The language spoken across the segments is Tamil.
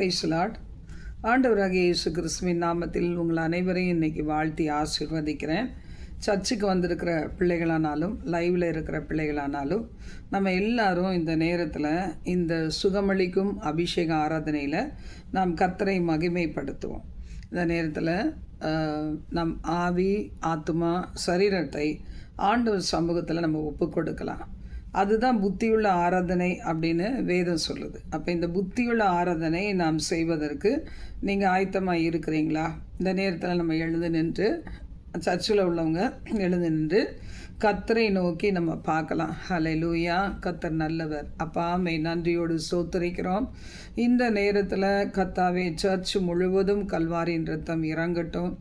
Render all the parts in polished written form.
Price Lord. ஆண்டவராகிய இயேசு கிறிஸ்துவின் நாமத்தில் உங்கள் அனைவரையும் இன்றைக்கி வாழ்த்தி ஆசீர்வதிக்கிறேன். சர்ச்சுக்கு வந்திருக்கிற பிள்ளைகளானாலும் லைவில் இருக்கிற பிள்ளைகளானாலும் நம்ம எல்லாரும் இந்த நேரத்தில் இந்த சுகமளிக்கும் அபிஷேக ஆராதனையில் நாம் கர்த்தரை மகிமைப்படுத்துவோம். இந்த நேரத்தில் நம் ஆவி, ஆத்மா, சரீரத்தை ஆண்டவர் சமூகத்தில் நம்ம ஒப்பு கொடுக்கலாம். அதுதான் புத்தியுள்ள ஆராதனை அப்படின்னு வேதம் சொல்லுது. அப்போ இந்த புத்தியுள்ள ஆராதனை நாம் செய்வதற்கு நீங்கள் ஆயத்தமாக இருக்கிறீங்களா? இந்த நேரத்தில் நம்ம எழுந்து நின்று, சர்ச்சில் உள்ளவங்க எழுந்து நின்று கர்த்தரை நோக்கி நம்ம பார்க்கலாம். ஹல்லேலூயா, கர்த்தர் நல்லவர். அப்பா, மை நன்றியோடு ஸ்தோத்திரிக்கிறோம். இந்த நேரத்தில் கர்த்தாவே, சர்ச் முழுவதும் கல்வாரியின் ரத்தம் இறங்கட்டும்.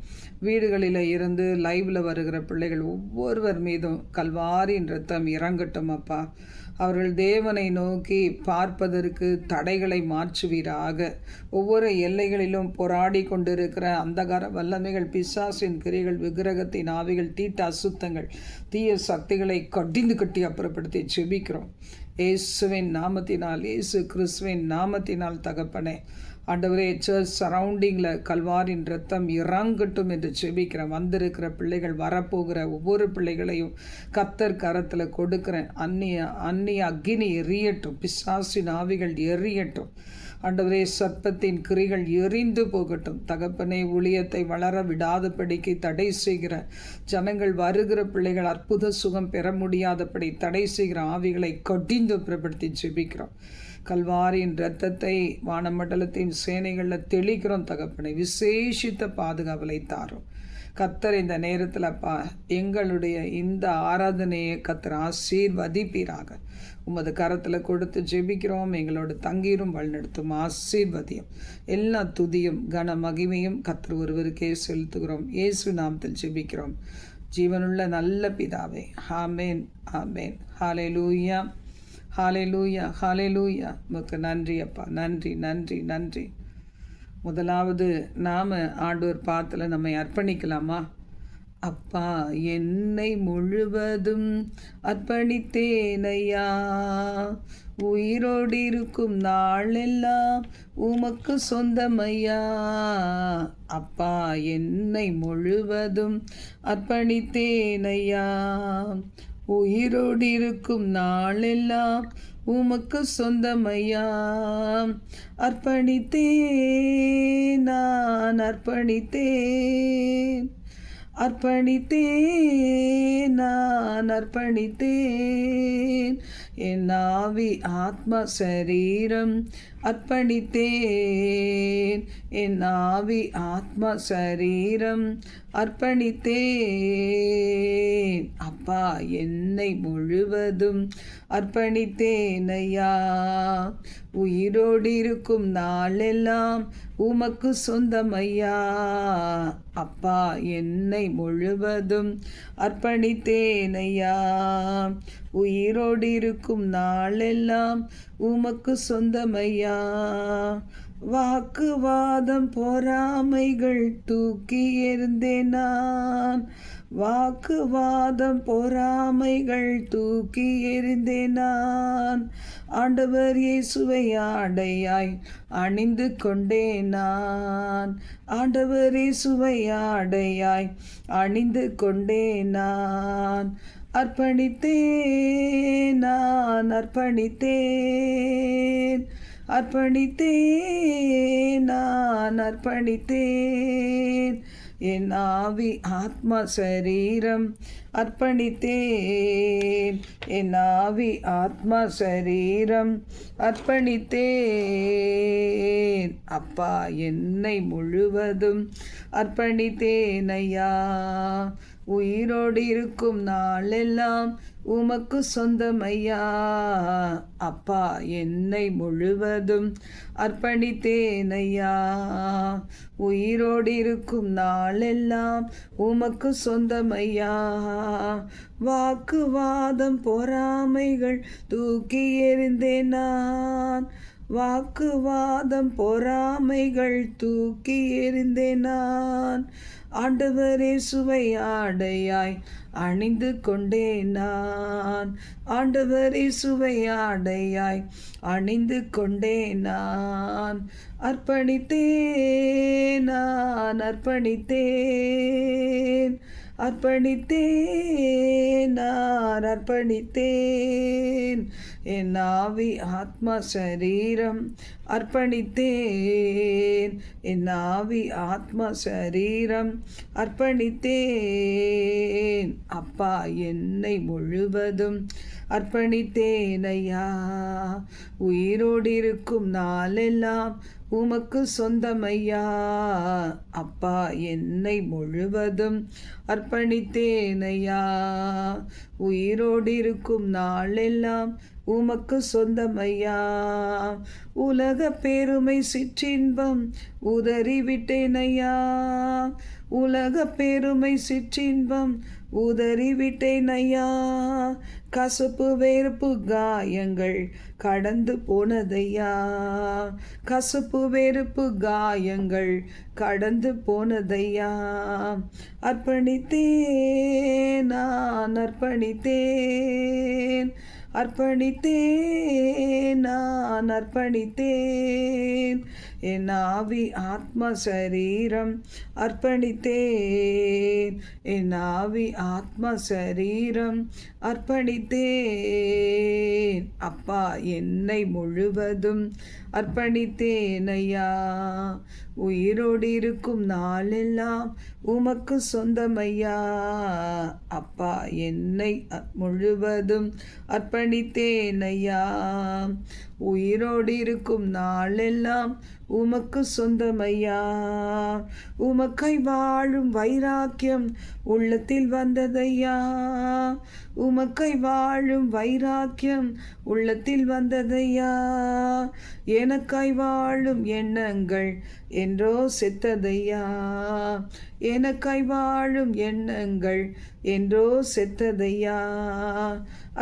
வீடுகளில் இருந்து லைவில் வருகிற பிள்ளைகள் ஒவ்வொருவர் மீதும் கல்வாரியின் ரத்தம் இறங்கட்டும். அப்பா, அவர்கள் தேவனை நோக்கி பார்ப்பதற்கு தடைகளை மாற்றுவீராக. ஒவ்வொரு எல்லைகளிலும் போராடி கொண்டிருக்கிற அந்தகார வல்லமைகள், பிசாசின் கிரிகள், விக்கிரகத்தின் ஆவிகள், தீட்ட அசுத்தங்கள், தீய சக்திகளை கடிந்து கட்டி அப்புறப்படுத்தி ஜெபிக்கிறோம் இயேசுவின் நாமத்தினால், இயேசு கிறிஸ்துவின் நாமத்தினால். தகப்பனே, ஆண்டவரே, சர்ச் சரௌண்டிங்கில் கல்வாரின் ரத்தம் இறங்கட்டும் என்று ஜெபிக்கிறேன். வந்திருக்கிற பிள்ளைகள், வரப்போகிற ஒவ்வொரு பிள்ளைகளையும் கர்த்தர் கரத்தில் கொடுக்குறேன். அந்நிய அக்கினி எரியட்டும், பிசாசின் ஆவிகள் எரியட்டும். ஆண்டவரே, சர்ப்பத்தின் கிரிகள் எரிந்து போகட்டும். தகப்பனே, ஊழியத்தை வளர விடாதபடிக்கு தடை செய்கிற ஜனங்கள், வருகிற பிள்ளைகள் அற்புத சுகம் பெற முடியாதபடி தடை செய்கிற ஆவிகளை கடிந்து புறப்படுத்தி ஜெபிக்கிறோம். கல்வாரியின் இரத்தத்தை வானமண்டலத்தின் சேனைகளில் தெளிக்கிறோம். தகப்பனை, விசேஷித்த பாதுகாவலை தாரும். கர்த்தர் இந்த நேரத்தில் அப்பா, எங்களுடைய இந்த ஆராதனையை கர்த்தர் ஆசீர்வதிப்பீராக. உமது கரத்தில் கொடுத்து ஜெபிக்கிறோம். எங்களோட தங்கீரும் வழிநடத்தும், ஆசீர்வதியும். எல்லா துதியும் கன மகிமையும் கர்த்தர் ஒருவருக்கே செலுத்துகிறோம். இயேசு நாமத்தில் ஜெபிக்கிறோம், ஜீவனுள்ள நல்ல பிதாவே. ஆமேன், ஆமேன். ஹல்லேலூயா, ஹல்லேலூயா, ஹல்லேலூயா. உமக்கு நன்றி அப்பா, நன்றி, நன்றி, நன்றி. முதலாவது நாம் ஆண்டவர் பாத்தில் நம்மை அர்ப்பணிக்கலாமா? அப்பா, என்னை முழுவதும் அர்ப்பணித்தேனையா, உயிரோடு இருக்கும் நாளெல்லாம் உமக்கு சொந்தமையா. அப்பா, என்னை முழுவதும் அர்ப்பணித்தேனையா, உயிரோடு இருக்கும் நாளெல்லாம் உமக்கு சொந்தமையா. அர்ப்பணித்தேன், நான் அர்ப்பணித்தேன், அர்ப்பணித்தேன், நான் அர்ப்பணித்தேன். என் ஆவி, ஆத்மா, சரீரம் அர்ப்பணித்தேன். என் ஆவி, ஆத்மா, சரீரம் அர்ப்பணித்தேன். அப்பா, என்னை முழுவதும் அர்ப்பணித்தேனையா, உயிரோடு இருக்கும் நாளெல்லாம் உமக்கு சொந்தமையா. அப்பா, என்னை முழுவதும் அர்ப்பணித்தேனையா, உயிரோடு இருக்கும் நாளெல்லாம் உமக்கு சொந்தமையா. வாக்குவாதம், பொறாமைகள் தூக்கி எறிந்தேன் நான். வாக்குவாதம், பொறாமைகள் தூக்கி எறிந்தேன் நான். ஆண்டவர் இயேசுவை ஆடையாய் அணிந்து கொண்டேன் நான். ஆண்டவர் இயேசுவை ஆடையாய் அணிந்து கொண்டேன் நான். அர்ப்பணித்தேன், நான் அர்ப்பணித்தேன், அர்ப்பணித்தேன், நான் அர்ப்பணித்தேன். என் ஆவி, ஆத்மா, சரீரம் அர்ப்பணித்தேன். என் ஆவி, ஆத்மா, சரீரம் அர்ப்பணித்தேன். அப்பா, என்னை முழுவதும் அர்ப்பணித்தேனையா, உயிரோடு இருக்கும் நாளெல்லாம் உமக்கு சொந்தமையா. அப்பா, என்னை முழுவதும் அர்ப்பணித்தேனையா, உயிரோடு இருக்கும் நாளெல்லாம் உமக்கு சொந்தமையா. வாக்குவாதம், பொறாமைகள் தூக்கி எறிந்தேன் நான். வாக்குவாதம் பொறாமைகள் தூக்கி எறிந்தேன் நான். ஆண்டவரே சுவை ஆடையாய் அணிந்து கொண்டேன் நான். ஆண்டவரே சுவை ஆடையாய் அணிந்து கொண்டேன் நான். அர்ப்பணித்தேன் நான் அர்ப்பணித்தேன் அர்ப்பணித்தேன் நான் அர்ப்பணித்தேன். என் ஆவி ஆத்மா சரீரம் அர்ப்பணித்தேன். என் ஆவி ஆத்மா சரீரம் அர்ப்பணித்தேன். அப்பா என்னை முழுவதும் அர்ப்பணித்தேன் ஐயா. உயிரோடு இருக்கும் நாளெல்லாம் உமக்கு சொந்தமையா. அப்பா என்னை முழுவதும் அர்ப்பணித்தேன் ஐயா. உயிரோடு இருக்கும் நாளெல்லாம் உமக்கு சொந்தமையா. உலக பெருமை சிற்றின்பம் உதறிவிட்டேன் ஐயா. உலக பெருமை சிற்றின்பம் உதறிவிட்டேன் ஐயா. கசப்பு வெறுப்பு காயங்கள் கடந்து போனதையா. கசப்பு வெறுப்பு காயங்கள் கடந்து போனதையா. அர்ப்பணித்தேன் நான் அர்ப்பணித்தேன் அர்ப்பணித்தேன் நான் அர்ப்பணித்தேன். என் ஆவி ஆத்மா சரீரம் அர்ப்பணித்தேன். என் ஆவி ஆத்மா சரீரம் அர்ப்பணித்தேன். அப்பா என்னை முழுவதும் அர்ப்பணித்தேன் ஐயா. உயிரோடு இருக்கும் நாளெல்லாம் உமக்கு சொந்தமையா. அப்பா என்னை முழுவதும் அர்ப்பணித்தேன் ஐயா. உயிரோடு இருக்கும் நாளெல்லாம் உமக்கு சொந்தமையா. உமக்கை வாழும் வைராக்கியம் உள்ளத்தில் வந்ததையா. உமக்கை வாழும் வைராக்கியம் உள்ளத்தில் வந்ததையா. எனக்காய் வாழும் எண்ணங்கள் என்றோ செத்ததையா. எனக்காய் வாழும் எண்ணங்கள் என்றோ செத்ததையா.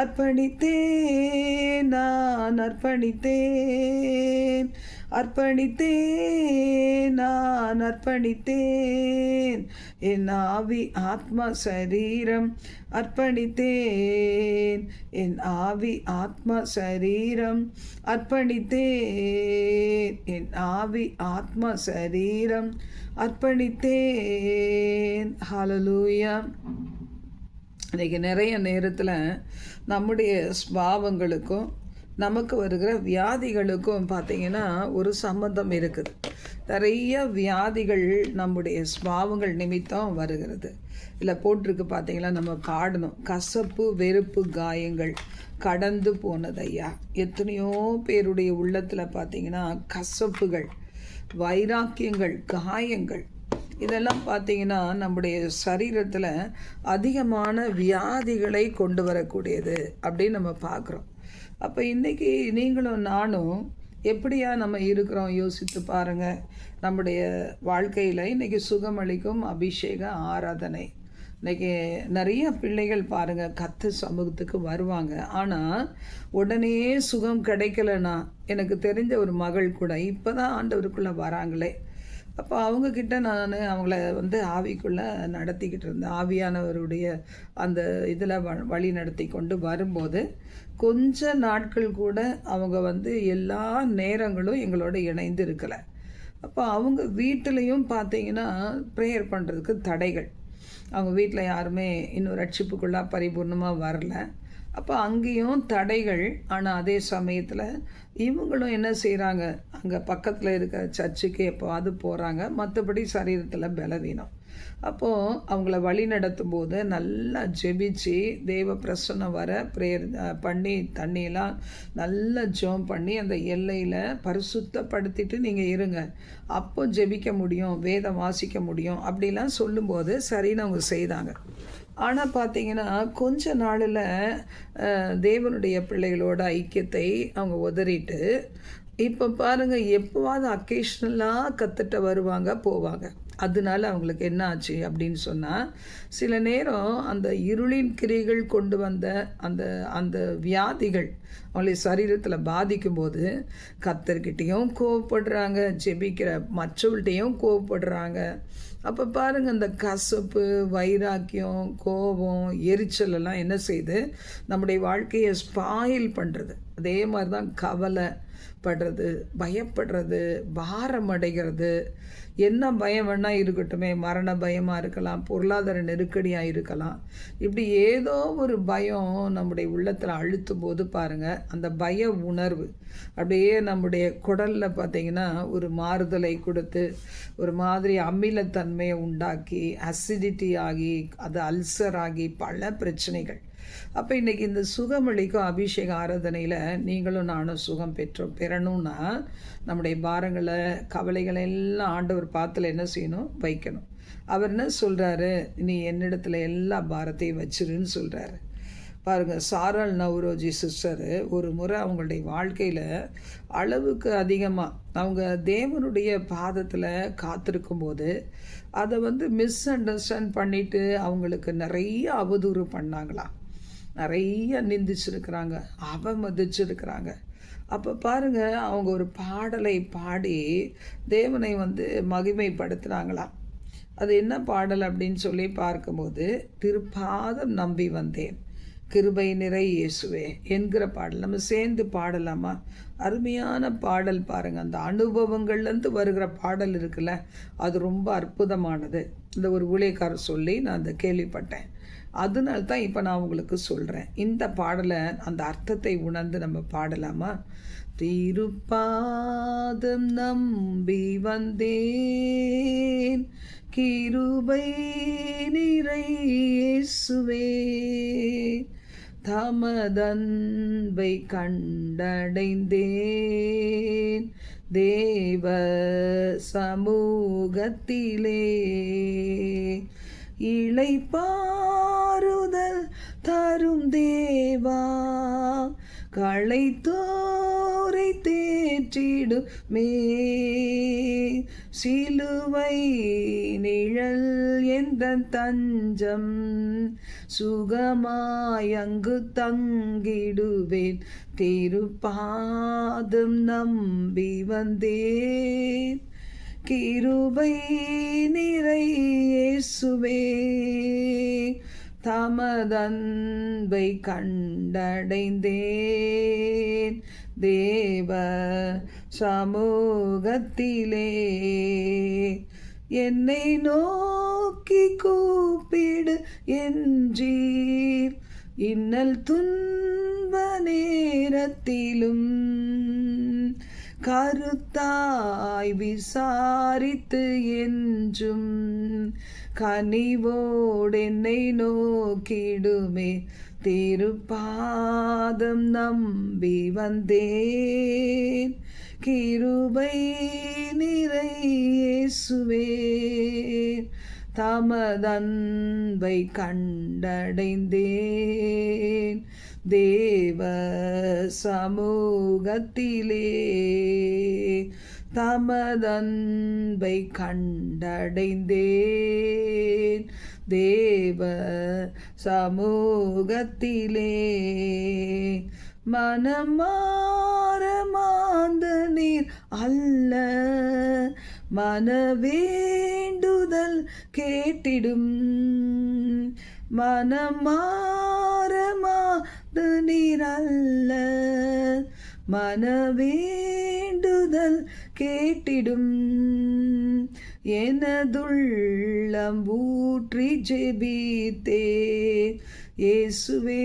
அர்ப்பணித்தேன் நான் அர்ப்பணித்தேன் அர்ப்பணித்தேன் நான் அர்ப்பணித்தேன். என் ஆவி ஆத்மா சரீரம் அர்ப்பணித்தேன். என் ஆவி ஆத்மா சரீரம் அர்ப்பணித்தேன். என் ஆவி ஆத்மா சரீரம் அர்ப்பணித்தேன். ஹல்லேலூயா. இன்றைக்கி நிறைய நேரத்தில் நம்முடைய ஸ்பாவங்களுக்கும் நமக்கு வருகிற வியாதிகளுக்கும் பார்த்திங்கன்னா ஒரு சம்பந்தம் இருக்குது. நிறைய வியாதிகள் நம்முடைய ஸ்பாவங்கள் நிமித்தம் வருகிறது. இல்லை போட்டிருக்கு பார்த்தீங்களா, நம்ம பாடணும், கசப்பு வெறுப்பு காயங்கள் கடந்து போனதையா. எத்தனையோ பேருடைய உள்ளத்தில் பார்த்திங்கன்னா கசப்புகள், வைராக்கியங்கள், காயங்கள், இதெல்லாம் பார்த்திங்கன்னா நம்முடைய சரீரத்தில் அதிகமான வியாதிகளை கொண்டு வரக்கூடியது அப்படின்னு நம்ம பார்க்குறோம். அப்போ இன்றைக்கி நீங்களும் நானும் எப்படியா நம்ம இருக்கிறோம் யோசித்து பாருங்கள். நம்முடைய வாழ்க்கையில் இன்றைக்கி சுகமளிக்கும் அபிஷேக ஆராதனை. இன்றைக்கி நிறைய பிள்ளைகள் பாருங்கள் கர்த்தர் சமூகத்துக்கு வருவாங்க. ஆனால் உடனே சுகம் கிடைக்கலன்னா, எனக்கு தெரிஞ்ச ஒரு மகள் கூட இப்போ தான் ஆண்டவருக்குள்ளே வராங்களே. அப்போ அவங்கக்கிட்ட நான் அவங்கள ஆவிக்குள்ளே நடத்திக்கிட்டு இருந்தேன். ஆவியானவருடைய அந்த இதில் வழி நடத்தி கொண்டு வரும்போது கொஞ்ச நாட்கள் கூட அவங்க எல்லா நேரங்களும் எங்களோட இணைந்து இருக்கலை. அப்போ அவங்க வீட்டிலையும் பார்த்தீங்கன்னா ப்ரேயர் பண்ணுறதுக்கு தடைகள். அவங்க வீட்டில் யாருமே இன்னும் ரட்சிப்புக்குள்ளே பரிபூர்ணமாக வரல. அப்போ அங்கேயும் தடைகள். ஆனால் அதே சமயத்தில் இவங்களும் என்ன செய்கிறாங்க, அங்கே பக்கத்தில் இருக்க சர்ச்சுக்கு எப்போவாது போகிறாங்க. மற்றபடி சரீரத்தில் பலவீனம். அப்போது அவங்கள வழி நடத்தும் போது நல்லா ஜெபிச்சு தேவ பிரசன்னம் வர ப்ரேயர் பண்ணி தண்ணியெல்லாம் நல்லா ஜெபம் பண்ணி அந்த எல்லையில் பரிசுத்தப்படுத்திட்டு நீங்கள் இருங்க, அப்போ ஜெபிக்க முடியும், வேதம் வாசிக்க முடியும் அப்படிலாம் சொல்லும்போது சரின்னு அவங்க செய்தாங்க. ஆனால் பார்த்தீங்கன்னா கொஞ்ச நாளில் தேவனுடைய பிள்ளைகளோட ஐக்கியத்தை அவங்க உதறிட்டு இப்போ பாருங்கள் எப்போவாது அக்கேஷ்னலாக கற்றுட்டு வருவாங்க போவாங்க. அதனால அவங்களுக்கு என்ன ஆச்சு அப்படின்னு சொன்னால், சில நேரம் அந்த இருளின் கிரிகள் கொண்டு வந்த அந்த அந்த வியாதிகள் அவங்களை சரீரத்தில் பாதிக்கும்போது கர்த்தர்கிட்டையும் கோவப்படுறாங்க, ஜெபிக்கிற மற்றவர்கள்ட்டையும் கோவப்படுறாங்க. அப்போ பாருங்கள், அந்த கசப்பு, வைராக்கியம், கோபம், எரிச்சல் எல்லாம் என்ன செய்யுது, நம்முடைய வாழ்க்கையை ஸ்பாயில் பண்ணுறது. அதே மாதிரி தான் கவலை படுறது, பயப்படுறது, பாரம் அடைகிறது. என்ன பயம் வேணால் இருக்கட்டுமே, மரண பயமாக இருக்கலாம், பொருளாதார நெருக்கடியாக இருக்கலாம். இப்படி ஏதோ ஒரு பயம் நம்முடைய உள்ளத்தில் அழுத்தும் போது பாருங்கள், அந்த பய உணர்வு அப்படியே நம்முடைய குடலில் பார்த்திங்கன்னா ஒரு மாறுதலை கொடுத்து ஒரு மாதிரி அமிலத்தன்மையை உண்டாக்கி அசிடிட்டி ஆகி அது அல்சர் ஆகி பல பிரச்சனைகள். அப்போ இன்றைக்கி இந்த சுகமளிக்கும் அபிஷேக ஆராதனையில் நீங்களும் நானும் சுகம் பெறணும்னா நம்முடைய பாரங்களை, கவலைகளை எல்லாம் ஆண்டவர் பாத்தில் என்ன செய்யணும், வைக்கணும். அவர் என்ன சொல்கிறாரு, நீ என்னிடத்துல எல்லா பாரத்தையும் வச்சிருன்னு சொல்கிறாரு. பாருங்கள், சாரல் நவ்ரோஜி சிஸ்டர் ஒரு முறை அவங்களுடைய வாழ்க்கையில் அளவுக்கு அதிகமாக அவங்க தேவனுடைய பாதத்தில் காத்திருக்கும்போது அதை மிஸ் அண்டர்ஸ்டாண்ட் பண்ணிவிட்டு அவங்களுக்கு நிறைய அவதூறு பண்ணாங்களாம், நிறைய நிந்திச்சிருக்கிறாங்க, அவமதிச்சிருக்கிறாங்க. அப்போ பாருங்கள், அவங்க ஒரு பாடலை பாடி தேவனை மகிமைப்படுத்துகிறாங்களாம். அது என்ன பாடல் அப்படின்னு சொல்லி பார்க்கும்போது, திருப்பாதம் நம்பி வந்தேன் கிருபை நிறை இயேசுவே என்கிற பாடல். நம்ம சேர்ந்து பாடலாமா? அருமையான பாடல் பாருங்கள். அந்த அனுபவங்கள்லேருந்து வருகிற பாடல் இருக்குல்ல, அது ரொம்ப அற்புதமானது. இந்த ஒரு ஊழியக்காரர் சொல்லி நான் அந்த கேள்விப்பட்டேன். அதனால தான் இப்போ நான் உங்களுக்கு சொல்கிறேன். இந்த பாடலை அந்த அர்த்தத்தை உணர்ந்து நம்ம பாடலாமா? திருப்பாதம் நம்பி வந்தேன் கிருபை நிறை இயேசுவே, தமதன்பை கண்டடைந்தேன் தேவ சமூகத்திலே, இளைப்பாறுதல் தரும் தேவா களைத்தோரை தேற்றிடுமே, சிலுவை நிழல் எந்த தஞ்சம் சுகமாயங்கு தங்கிடுவேன், திருப்பாதம் நம்பி வந்தேன் கிருபை நிறை இயேசுவே, தமதன்பை கண்டடைந்தேன் தேவ சமூகத்திலே, என்னை நோக்கி கூப்பிடு என்றீர் இன்னல் துன்ப நேரத்திலும், கருத்தாய் விசாரித்து என்றும் கனிவோடு என்னை நோக்கிடுமே, திருப்பாதம் நம்பி வந்தேன் கிருபை நிறை இயேசுவே, தமதன்பை கண்டடைந்தேன் தேவ சமூகத்திலே, தமதன்பை கண்டடைந்தேன் தேவ சமூகத்திலே, மனம் மாற மாந்த நீர் அல்ல, மனவேண்டுதல் கேட்டிடும், மனம் மாற மாந்த நீர் அல்ல, மனவேண்டுதல் கேட்டிடும், எனதுள்ளம் ஊற்றி ஜெபித்தே இயேசுவே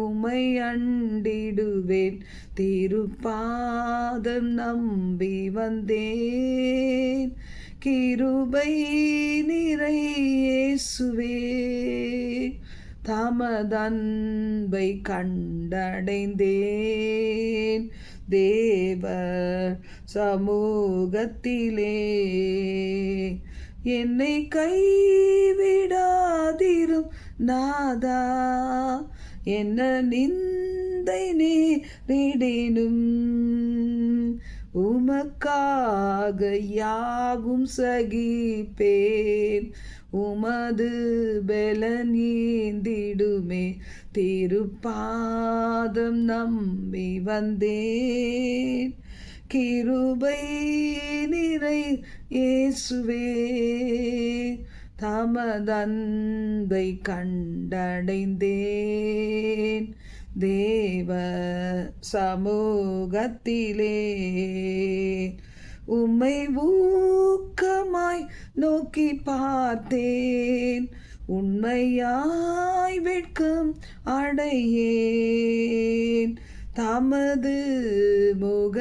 உம்மை அண்டிடுவேன், திருப்பாதம் நம்பி வந்தேன் கிருபை நிறை இயேசுவே, தமதன்பை கண்டடைந்தேன் தேவ சமூகத்திலே, என்னை கைவிடாதிரும் நாதா, என்ன நிந்தை நேரிடினும் உமக்காக யாவும் சகிப்பேன். உமது பலன் ஈந்திடுமே, திருப்பாதம் நம்பி வந்தேன். கிருபை நிறை இயேசுவே, தமதன்பை கண்டடைந்தேன். தேவ சமூகத்திலே உம்மை ஊக்கமாய் நோக்கி பார்த்தேன். உண்மையாய் வெட்கம் அடையேன். தமது முக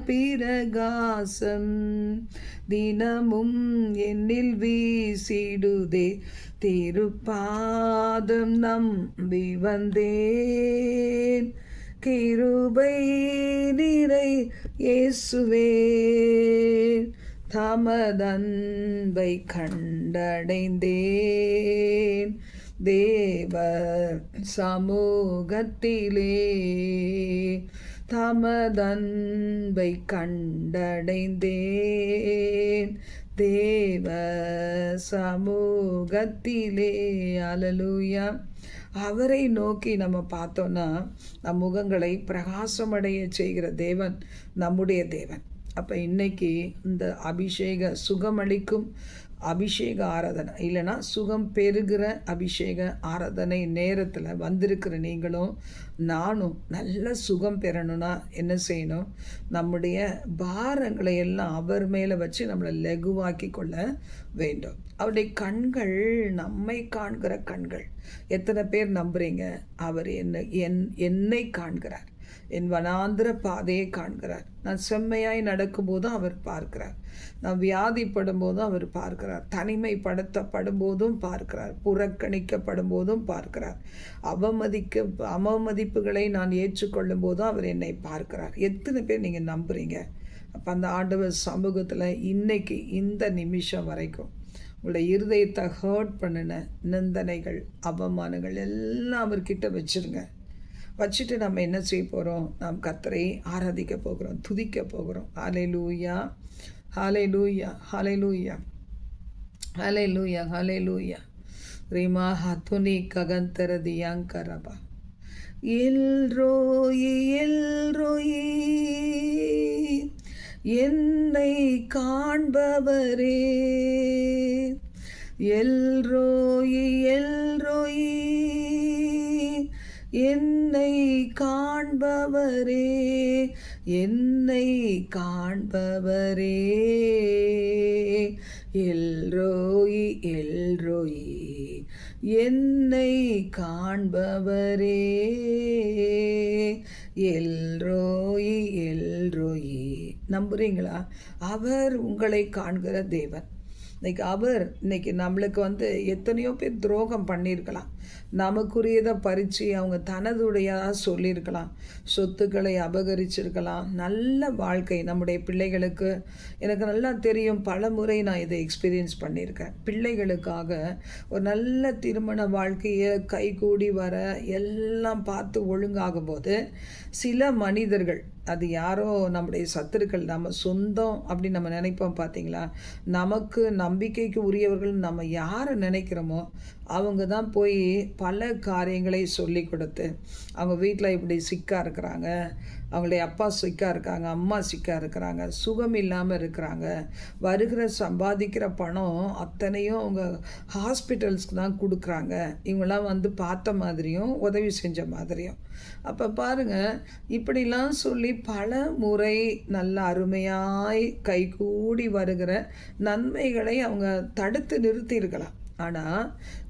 பிரகாசம் தினமும் என்னில் வீசிடுதே. திருப்பாதம் நம்பி வந்தேன். கிருபை நிறை இயேசுவே, தமதன்பை கண்டடைந்தேன். தேவ சமூகத்திலே தமதன்பை கண்டடைந்தேன். தேவ சமூகத்திலே. அல்லேலூயா. அவரை நோக்கி நம்ம பார்த்தோன்னா நம் முகங்களை பிரகாசமடைய செய்கிற தேவன் நம்முடைய தேவன். அப்போ இன்னைக்கு இந்த அபிஷேக சுகமளிக்கும் அபிஷேக ஆராதனை இல்லைன்னா சுகம் பெறுகிற அபிஷேக ஆராதனை நேரத்தில் வந்திருக்கிற நீங்களும் நானும் நல்ல சுகம் பெறணும்னா என்ன செய்யணும்? நம்முடைய பாரங்களை எல்லாம் அவர் மேலே வச்சு நம்மளை லகுவாக்கி கொள்ள வேண்டும். அவருடைய கண்கள் நம்மை காண்கிற கண்கள். எத்தனை பேர் நம்புறீங்க? அவர் என்னை காண்கிறார், என் வனாந்திர பாதையை காண்கிறார். நான் செம்மையாய் நடக்கும்போதும் அவர் பார்க்கிறார். நான் வியாதிப்படும் போதும் அவர் பார்க்கிறார். தனிமைப்படுத்தப்படும் போதும் பார்க்கிறார். புறக்கணிக்கப்படும் போதும் பார்க்கிறார். அவமதிப்புகளை நான் ஏற்றுக்கொள்ளும் போதும் அவர் என்னை பார்க்கிறார். எத்தனை பேர் நீங்கள் நம்புறீங்க? அப்போ அந்த ஆண்டவர் சமூகத்தில் இன்னைக்கு இந்த நிமிஷம் வரைக்கும் உங்களுடைய இருதயத்தை ஹர்ட் பண்ணின நிந்தனைகள் அவமானங்கள் எல்லாம் அவர்கிட்ட வச்சுருங்க. வச்சுட்டு நம்ம என்ன செய்ய போகிறோம்? நாம் கர்த்தரை ஆராதிக்க போகிறோம், துதிக்க போகிறோம். ஹல்லேலூயா, ஹல்லேலூயா, ஹல்லேலூயா, ஹல்லேலூயா, ஹல்லேலூயா. ரீமா ஹத்துனி ககந்தர தியாங்கரபா. எல்ரோயி எல்ரோயி, என்னை காண்பவரே. எல்ரோயி எல்ரோயி, என்னை காண்பவரே, என்னை காண்பவரே. எல்ரோயி எல்ரோயி, என்னை காண்பவரே. எல்ரோயி எல்ரோயி. நம்புறீங்களா? அவர் உங்களை காண்கிற தேவன். இன்னைக்கு நம்மளுக்கு எத்தனையோ பேர் துரோகம் பண்ணியிருக்கலாம். நமக்குரியதை பறித்து அவங்க தனதுடையதாக சொல்லியிருக்கலாம். சொத்துக்களை அபகரிச்சிருக்கலாம். நல்ல வாழ்க்கை நம்முடைய பிள்ளைகளுக்கு எனக்கு நல்லா தெரியும். பல முறை நான் இதை எக்ஸ்பீரியன்ஸ் பண்ணியிருக்கேன். பிள்ளைகளுக்காக ஒரு நல்ல திருமண வாழ்க்கையை கைகூடி வர எல்லாம் பார்த்து ஒழுங்காகும் போது சில மனிதர்கள், அது யாரோ நம்முடைய சத்துருக்கள், நம்ம சொந்தம் அப்படி நம்ம நினைப்போம் பார்த்தீங்களா? நமக்கு நம்பிக்கைக்கு உரியவர்கள் நம்ம யாரை நினைக்கிறோமோ அவங்க தான் போய் பல காரியங்களை சொல்லி கொடுத்து அவங்க வீட்டில் இப்படி சிக்காக இருக்கிறாங்க, அவங்களுடைய அப்பா சிக்காக இருக்காங்க, அம்மா சிக்காக இருக்கிறாங்க, சுகம் இல்லாமல் இருக்கிறாங்க, வருகிற சம்பாதிக்கிற பணம் அத்தனையும் அவங்க ஹாஸ்பிட்டல்ஸ்க்கு தான் கொடுக்குறாங்க. இவங்களாம் பார்த்த மாதிரியும் உதவி செஞ்ச மாதிரியும். அப்போ பாருங்கள், இப்படிலாம் சொல்லி பல முறை நல்ல அருமையாய் கைகூடி வருகிற நன்மைகளை அவங்க தடுத்து நிறுத்தியிருக்கலாம். ஆனால்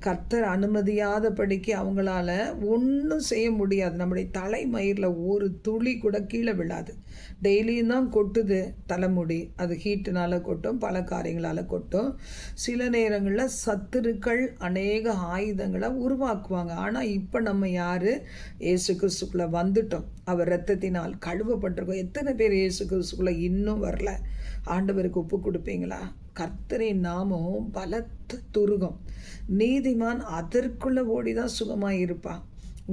கர்த்தர் அனுமதியாதபடிக்கு அவங்களால ஒன்றும் செய்ய முடியாது. நம்முடைய தலைமயிரில் ஒரு துளி கூட கீழே விழாது. டெய்லியும் தான் கொட்டுது தலைமுடி. அது ஹீட்டுனால கொட்டும், பல காரியங்களால் கொட்டும். சில நேரங்களில் சத்துருக்கள் அநேக ஆயுதங்களை உருவாக்குவாங்க. ஆனால் இப்போ நம்ம யார்? இயேசு கிறிஸ்துக்குள்ளே வந்துட்டோம். அவர் இரத்தத்தினால் கழுவப்பட்டிருக்கோம். எத்தனை பேர் இயேசு கிறிஸ்துக்குள்ளே இன்னும் வரல? ஆண்டவருக்கு ஒப்பு கொடுப்பீங்களா? கர்த்தரின் நாமம் பலத்த துருகம். நீதிமான் அதற்குள்ளே ஓடி தான் சுகமாக இருப்பான்.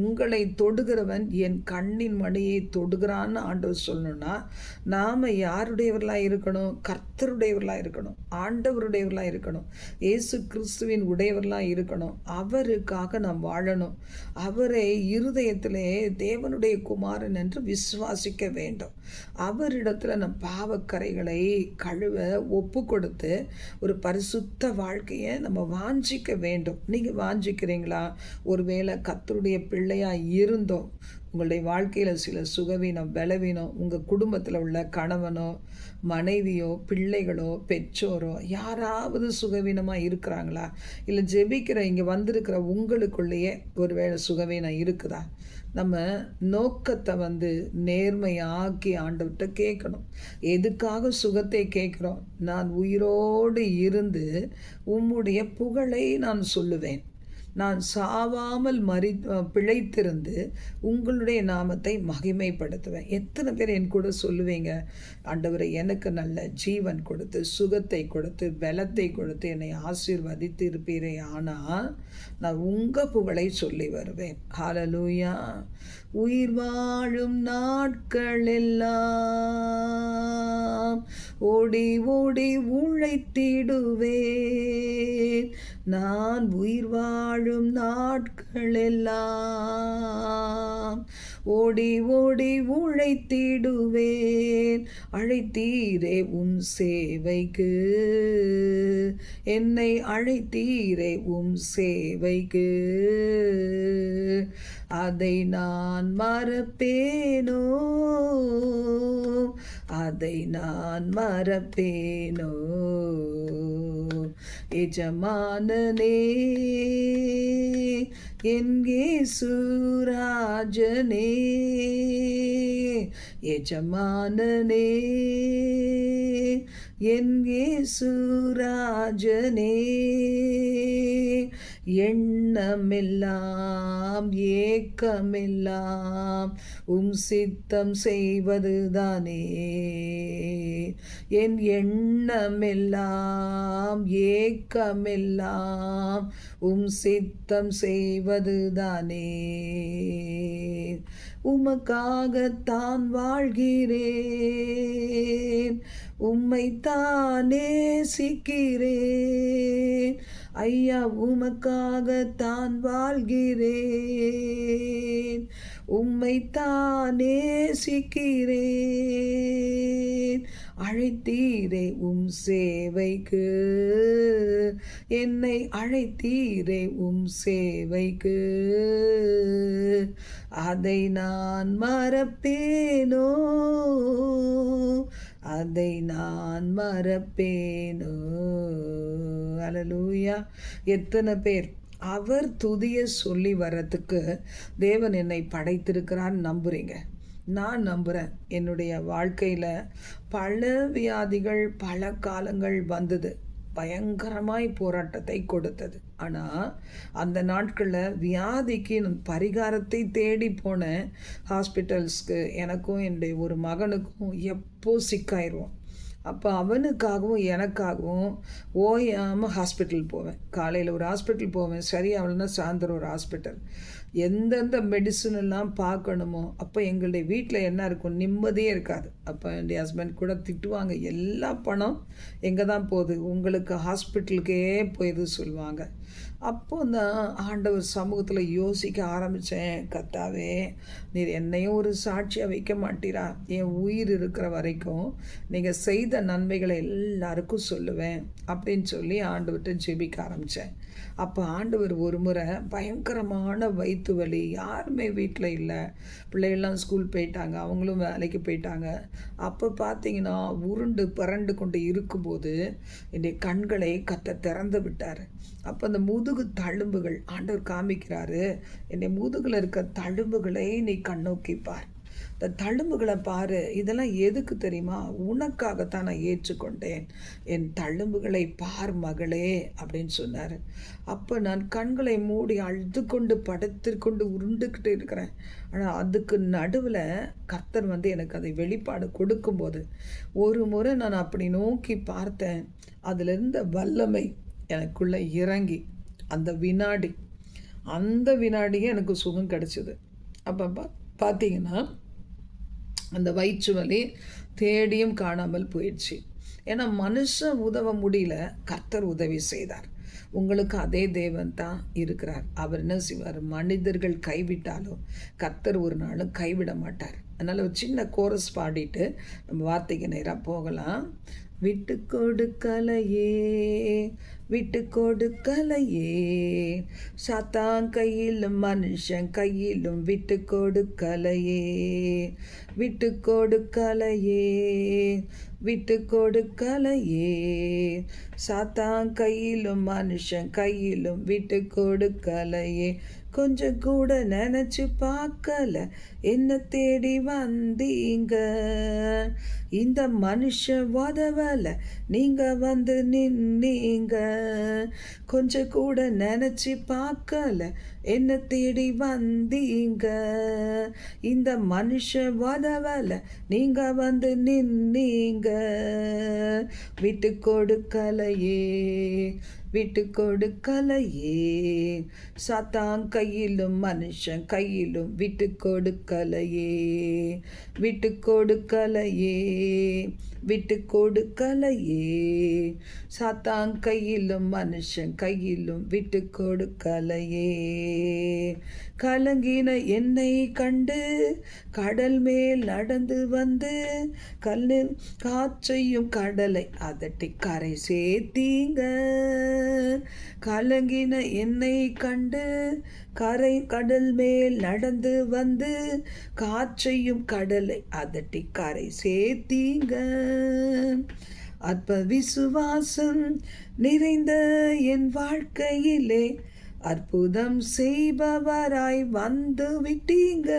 உங்களை தொடுகிறவன் என் கண்ணின் மணியை தொடுகிறான்னு ஆண்டவர் சொல்லணும்னா நாம் யாருடையவர்களாக இருக்கணும்? கர்த்தருடையவர்களாக இருக்கணும், ஆண்டவருடையவர்களாக இருக்கணும், இயேசு கிறிஸ்துவின் உடையவர்களாக இருக்கணும். அவருக்காக நாம் வாழணும். அவரை இருதயத்திலே தேவனுடைய குமாரன் என்று விசுவாசிக்க வேண்டும். அவரிடத்தில் நம் பாவக்கரைகளை கழுவ ஒப்பு கொடுத்து ஒரு பரிசுத்த வாழ்க்கையை நம்ம வாஞ்சிக்க வேண்டும். நீங்கள் வாஞ்சிக்கிறீங்களா? ஒருவேளை கர்த்தருடைய பிள்ளையாக இருந்தோம், உங்களுடைய வாழ்க்கையில் சில சுகவீனம், பலவீனம், உங்கள் குடும்பத்தில் உள்ள கணவனோ மனைவியோ பிள்ளைகளோ பெற்றோரோ யாராவது சுகவீனமாக இருக்கிறாங்களா? இல்லை ஜெபிக்கிற இங்கே வந்திருக்கிற உங்களுக்குள்ளேயே ஒருவேளை சுகவீனம் இருக்குதா? நம்ம நோக்கத்தை நேர்மையாக்கி ஆண்டவர்கிட்ட கேட்கணும். எதுக்காக சுகத்தை கேட்குறோம்? நான் உயிரோடு இருந்து உம்முடைய புகழை நான் சொல்லுவேன். நான் சாவாமல் பிழைத்திருந்து உங்களுடைய நாமத்தை மகிமைப்படுத்துவேன். எத்தனை பேர் என் கூட சொல்லுவீங்க, ஆண்டவரை எனக்கு நல்ல ஜீவன் கொடுத்து சுகத்தை கொடுத்து பலத்தை கொடுத்து என்னை ஆசீர்வதித்து இருப்பீரே, ஆனால் நான் உங்கள் புகழை சொல்லி வருவேன். ஹல்லேலூயா. உயிர் வாழும் நாட்கள் எல்லாம் ஓடி ஓடி உழைத்திடுவேன். நான் உயிர் வாழும் நாட்கள் எல்லாம் ஓடி ஓடி உழைத்திடுவேன். அழைத்தீரே உம் சேவைக்கு, என்னை அழைத்தீரே உம் சேவைக்கு, அதை நான் மறப்பேனோ, அதை நான் மறப்பேனோ. எஜமானனே என் இயேசுராஜனே, எஜமானனே என் இயேசுராஜனே, எண்ணமெல்லாம் ஏக்கமெல்லாம் உம் சித்தம் செய்வதுதானே. என் எண்ணமெல்லாம் ஏக்கமெல்லாம் உம் சித்தம் செய்வதுதானே. உமக்காகத்தான் வாழ்கிறேன், உம்மைத்தான் நேசிக்கிறேன். ஐயா, உமக்காகத்தான் வாழ்கிறேன், உம்மைத்தான் நேசிக்கிறேன். அழைத்தீரே உம் சேவைக்கு, என்னை அழைத்தீரே உம் சேவைக்கு, அதை நான் மறப்பேனோ, அதை நான் மறப்பேனோ. அல்லேலூயா. எத்தனை பேர் அவர் துதியை சொல்லி வர்றதுக்கு தேவன் என்னை படைத்திருக்கிறான்னு நம்புறீங்க? நான் நம்புகிறேன். என்னுடைய வாழ்க்கையில் பல வியாதிகள் பல காலங்கள் வந்தது, பயங்கரமாய் போராட்டத்தை கொடுத்தது. ஆனால் அந்த நாட்களில் வியாதிக்கு பரிகாரத்தை தேடி போன ஹாஸ்பிட்டல்ஸ்க்கு எனக்கும் என்னுடைய ஒரு மகனுக்கும் எப்போ சிக்காயிருவோம். அப்போ அவனுக்காகவும் எனக்காகவும் ஓயாமல் ஹாஸ்பிட்டல் போவேன். காலையில் ஒரு ஹாஸ்பிட்டல் போவேன், சரி அவள்னா சாயந்தரம் ஒரு ஹாஸ்பிட்டல். எந்தெந்த மெடிசன் எல்லாம் பார்க்கணுமோ அப்போ எங்களுடைய வீட்டில் என்ன இருக்கும், நிம்மதியே இருக்காது. அப்போ என்னுடைய ஹஸ்பண்ட் கூட திட்டுவாங்க, எல்லா பணம் எங்கே தான் போகுது, உங்களுக்கு ஹாஸ்பிட்டலுக்கே போயிடுது சொல்லுவாங்க. அப்போ தான் ஆண்டவர் சமூகத்தில் யோசிக்க ஆரம்பித்தேன், கர்த்தாவே நீர் என்னையும் ஒரு சாட்சியாக வைக்க மாட்டீரா? என் உயிர் இருக்கிற வரைக்கும் நீங்கள் செய்த நன்மைகளை எல்லாருக்கும் சொல்லுவேன் அப்படின்னு சொல்லி ஆண்டவர்கிட்ட ஜெபிக்க ஆரம்பித்தேன். அப்போ ஆண்டவர் ஒரு முறை பயங்கரமான வயிற்று வலி, யாருமே வீட்டில் இல்லை, பிள்ளைகள்லாம் ஸ்கூல் போயிட்டாங்க, அவங்களும் வேலைக்கு போயிட்டாங்க. அப்போ பார்த்தீங்கன்னா உருண்டு பரண்டு கொண்டு இருக்கும்போது என்னுடைய கண்களை கர்த்தர் திறந்து விட்டார். அப்போ அந்த முதுகு தழும்புகள் ஆண்டவர் காமிக்கிறாரு, என்னை முதுகில் இருக்க தழும்புகளை நீ கண்ணோக்கிப்பார், இந்த தழும்புகளை பாரு, இதெல்லாம் எதுக்கு தெரியுமா? உனக்காகத்தான் நான் ஏற்றுக்கொண்டேன், என் தழும்புகளை பார் மகளே அப்படின்னு சொன்னார். அப்போ நான் கண்களை மூடி அழுது கொண்டு படுத்துக்கொண்டு உருண்டுக்கிட்டு இருக்கிறேன். ஆனால் அதுக்கு நடுவில் கர்த்தர் எனக்கு அதை வெளிப்பாடு கொடுக்கும்போது ஒரு முறை நான் அப்படி நோக்கி பார்த்தேன். அதில் இருந்த வல்லமை எனக்குள்ளே இறங்கி அந்த வினாடி அந்த வினாடியே எனக்கு சுகம் கிடச்சிது. அப்போ பார்த்தீங்கன்னா அந்த வயிற்று வலி தேடியும் காணாமல் போயிடுச்சு. ஏன்னா மனுஷன் உதவ முடியல, கர்த்தர் உதவி செய்தார். உங்களுக்கு அதே தேவன் தான் இருக்கிறார். அவர் என்ன செய்வார்? மனிதர்கள் கைவிட்டாலும் கர்த்தர் ஒரு நாளும் கைவிட மாட்டார். அதனால் ஒரு சின்ன கோரஸ் பாடிட்டு நம்ம வார்த்தைக்கு நேராக போகலாம். விட்டு கொடுக்கலையே, விட்டு கொடுக்கலையே, சாத்தான் கையிலும் மனுஷன் கையிலும் விட்டு கொடுக்கலையே, விட்டு கொடுக்கலையே, விட்டு கொடுக்கலையே, சாத்தான் கையிலும் மனுஷன் கையிலும் விட்டு கொடுக்கலையே. கொஞ்சம் கூட நினச்சி பார்க்கல, என்ன தேடி வந்தீங்க, இந்த மனுஷன் உதவல, நீங்கள் வந்து நின்னீங்க. கொஞ்சம் கூட நினச்சி பார்க்கல, என்ன தேடி வந்தீங்க, இந்த மனுஷன் உதவல, நீங்கள் வந்து நின்னீங்க. விட்டு கொடுக்கலையே, விட்டு கொடுக்கலையே, சாத்தான் கையிலும் மனுஷன் கையிலும் விட்டு கொடுக்கலையே, விட்டு கொடுக்கலையே, விட்டு கொடுக்கலையே, சாத்தான் கையிலும் மனுஷன் கையிலும் விட்டு கொடுக்கலையே. கலங்கின என்னை கண்டு கடல் மேல் நடந்து வந்து கல்லில் காற்றையும் கடலை அதட்டி கரை சேர்த்தீங்க. கலங்கின என்னை கண்டு கடல் மேல் நடந்து வந்து காற்றையும் கடலை அதட்டி கரை சேர்த்தீங்க. அற்ப விசுவாசம் நிறைந்த என் வாழ்க்கையிலே அற்புதம் செய்பவராய் வந்து விட்டீங்க.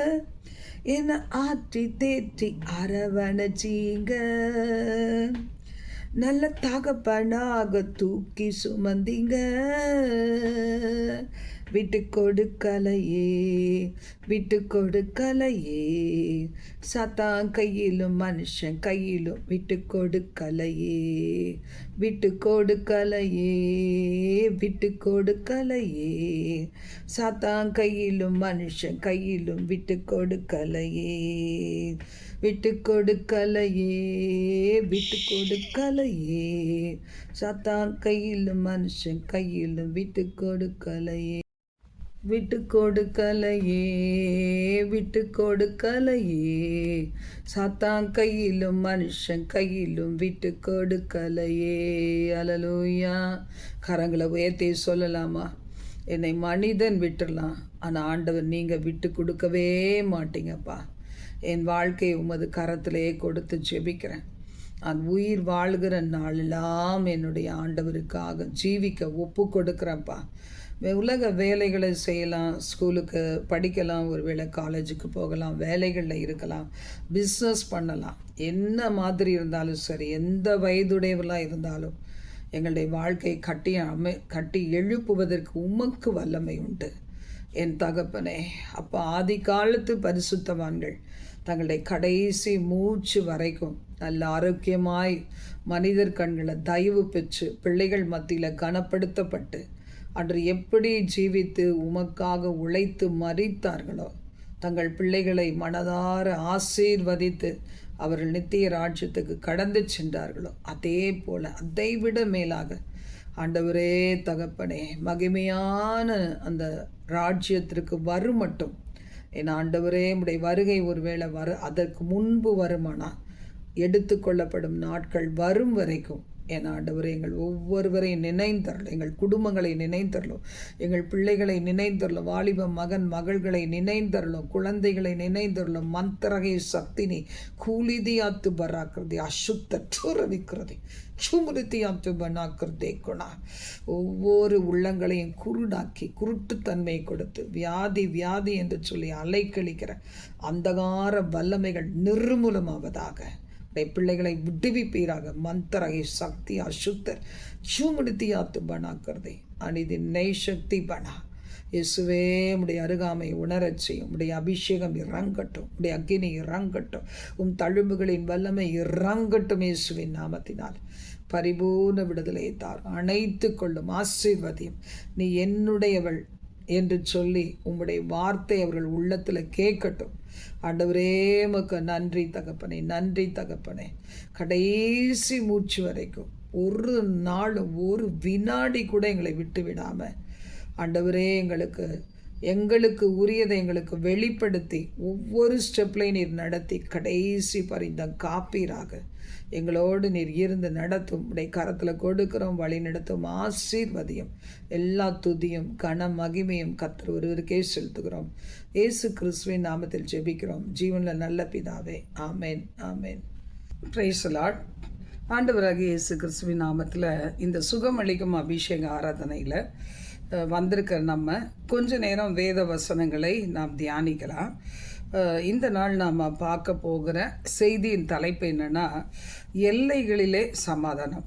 என ஆற்றி தேற்றி அரவணைச்சீங்க. நல்ல தகப்பனாக தூக்கி சுமந்தீங்க. விட்டு கொடுக்கலையே, விட்டு கொடுக்கலையே, சாத்தான் கையிலும் மனுஷன் கையிலும் விட்டு கொடுக்கலையே, விட்டு கொடுக்கலையே, விட்டு கொடுக்கலையே, சாத்தான் கையிலும் மனுஷன் கையிலும் விட்டு கொடுக்கலையே, விட்டு கொடுக்கலையே, விட்டு கொடுக்கலையே, சாத்தான் கையிலும் மனுஷன் கையிலும் விட்டு கொடுக்கலையே, விட்டு கொடுக்கலையே, விட்டு கொடுக்கலையே, சாத்தான் கையிலும் மனுஷன் கையிலும் விட்டு கொடுக்கலையே. அல்லேலூயா. கரங்களை உயர்த்தி சொல்லலாமா? என்னை மனிதன் விட்டுடலாம், ஆனால் ஆண்டவர் நீங்கள் விட்டு கொடுக்கவே மாட்டீங்கப்பா. என் வாழ்க்கையை உமது கரத்திலே கொடுத்து ஜெபிக்கிறேன். நான் உயிர் வாழ்கிற நாளெல்லாம் என்னுடைய ஆண்டவருக்காக ஜீவிக்க ஒப்பு கொடுக்குறேன்ப்பா. உலக வேலைகளை செய்யலாம், ஸ்கூலுக்கு படிக்கலாம், ஒருவேளை காலேஜுக்கு போகலாம், வேலைகளில் இருக்கலாம், பிஸ்னஸ் பண்ணலாம். என்ன மாதிரி இருந்தாலும் சரி, எந்த வயதுடையவர்களாக இருந்தாலும் எங்களுடைய வாழ்க்கையை கட்டி எழுப்புவதற்கு உமக்கு வல்லமை உண்டு என் தகப்பனே. அப்போ ஆதி காலத்து பரிசுத்தவான்கள் தங்களுடைய கடைசி மூச்சு வரைக்கும் நல்ல ஆரோக்கியமாய் மனிதர் கண்களை தயவு பெற்று பிள்ளைகள் மத்தியில் கனப்படுத்தப்பட்டு அன்று எப்படி ஜீவித்து உமக்காக உழைத்து மரித்தார்களோ, தங்கள் பிள்ளைகளை மனதார ஆசீர்வதித்து அவர்கள் நித்திய ராஜ்யத்துக்கு கடந்து சென்றார்களோ, அதே போல் அதைவிட மேலாக ஆண்டவரே தகப்பனே, மகிமையான அந்த ராஜ்யத்திற்கு வரும் மட்டும் என் ஆண்டவரே, உடைய வருகை ஒருவேளை அதற்கு முன்பு வருமானா எடுத்துக்கொள்ளப்படும் நாட்கள் வரும் வரைக்கும் என் ஆண்டவரே, எங்கள் ஒவ்வொருவரையும் நினைந்தரலும், எங்கள் குடும்பங்களை நினைந்தரலும், எங்கள் பிள்ளைகளை நினைந்தரலும், வாலிப மகன் மகள்களை நினைந்தரலும், குழந்தைகளை நினைந்தரலும். மந்திரகை சக்தினி கூலிதியாத்து பராக்கிறதே, அசுத்த சூரவிக்கிறதே, சுமுருத்தியாத்து பனாக்கிறதே குணா. ஒவ்வொரு உள்ளங்களையும் குருடாக்கி குருட்டுத்தன்மையை கொடுத்து வியாதி என்று சொல்லி அலைக்கழிக்கிற அந்தகார வல்லமைகள் நிர்மூலமாவதாக. பிள்ளைகளை விடுவிப்பீராக. மந்திரகை சக்தி அசுத்தர் சுமுடித்தியாத்து பனாக்கிறதே அனிதி நெய் சக்தி பனா. இயேசுவே, உடைய அருகாமை உணரச் செய்யும். உடைய அபிஷேகம் இறங்கட்டும், உடைய அக்கினி இறங்கட்டும், தழும்புகளின் வல்லமை இறங்கட்டும். இயேசுவின் நாமத்தினால் பரிபூர்ண விடுதலை தார். அணைத்து கொள்ளும் ஆசீர்வதியும். நீ என்னுடையவள், என்று சொல்லி உம்முடைய வார்த்தை அவர்கள் உள்ளத்தில் கேட்கட்டும். ஆண்டவரே உமக்கு நன்றி தகப்பனே, நன்றி தகப்பனே. கடைசி மூச்சு வரைக்கும் ஒரு நாளும் ஒரு வினாடி கூட எங்களை விட்டு விடாமல் ஆண்டவரே எங்களுக்கு உரியதை எங்களுக்கு வெளிப்படுத்தி ஒவ்வொரு ஸ்டெப்லையும் நீர் நடத்தி கடைசி பரிந்தம் காப்பீராக எங்களோடு நீர் இருந்து நடத்தும். உடைய கரத்தில் கொடுக்கிறோம், வழி நடத்தும், ஆசீர்வதியும். எல்லா துதியும் கன மகிமையும் கர்த்தர் ஒருவருக்கே செலுத்துகிறோம். இயேசு கிறிஸ்துவின் நாமத்தில் ஜெபிக்கிறோம் ஜீவனில் நல்ல பிதாவே, ஆமேன், ஆமேன். Praise the Lord. ஆண்டவராகிய இயேசு கிறிஸ்துவின் நாமத்தில் இந்த சுகமளிக்கும் அபிஷேக ஆராதனையில் வந்திருக்கிற நம்ம கொஞ்ச நேரம் வேத வசனங்களை நாம் தியானிக்கலாம். இந்த நாள் நாம் பார்க்க போகிற செய்தியின் தலைப்பு என்னென்னா, எல்லைகளிலே சமாதானம்.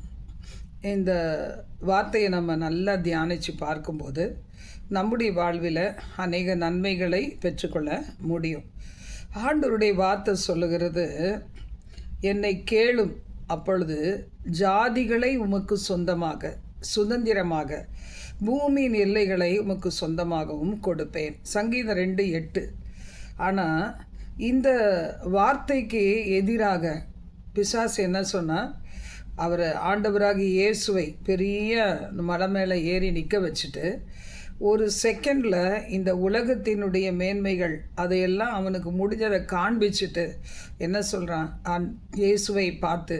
இந்த வார்த்தையை நம்ம நல்லா தியானித்து பார்க்கும்போது நம்முடைய வாழ்வில் அநேக நன்மைகளை பெற்றுக்கொள்ள முடியும். ஆண்டவருடைய வார்த்தை சொல்லுகிறது, என்னை கேளும், அப்பொழுது ஜாதிகளை உமக்கு சொந்தமாக சுதந்திரமாக பூமியின் எல்லைகளை உமக்கு சொந்தமாகவும் கொடுப்பேன். சங்கீதம் 2:8. ஆனால் இந்த வார்த்தைக்கு எதிராக பிசாசு என்ன சொன்னால், அவர் ஆண்டவராகி இயேசுவை பெரிய மலை மேலே ஏறி நிற்க வச்சுட்டு ஒரு செகண்டில் இந்த உலகத்தினுடைய மேன்மைகள் அதையெல்லாம் அவனுக்கு முடிஞ்சதை காண்பிச்சுட்டு என்ன சொல்கிறான், இயேசுவை பார்த்து,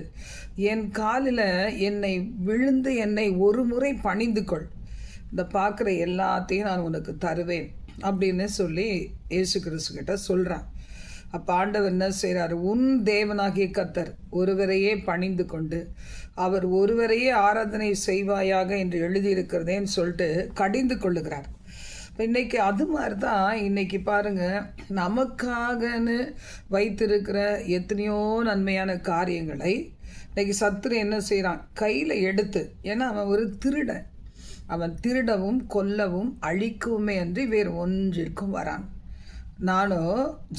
என் காலில் என்னை விழுந்து என்னை ஒரு முறை பணிந்து கொள், இந்த பார்க்குற எல்லாத்தையும் நான் உனக்கு தருவேன் அப்படின்னு சொல்லி இயேசு கிறிஸ்துக்கிட்ட சொல்கிறான். அப்போ ஆண்டவர் என்ன செய்கிறார், உன் தேவனாகிய கர்த்தர் ஒருவரையே பணிந்து கொண்டு அவர் ஒருவரையே ஆராதனை செய்வாயாக என்று எழுதியிருக்கிறதேன்னு சொல்லிட்டு கடிந்து கொள்ளுகிறார். இன்றைக்கி அது மாதிரி தான் இன்றைக்கி பாருங்கள், நமக்காகன்னு வைத்திருக்கிற எத்தனையோ நன்மையான காரியங்களை இன்றைக்கி சத்துரு என்ன செய்கிறான், கையில் எடுத்து, ஏன்னா அவன் ஒரு திருடன், அவன் திருடவும் கொல்லவும் அழிக்கவுமே அன்றி வேறு ஒன்றிற்கும் வரான். நானோ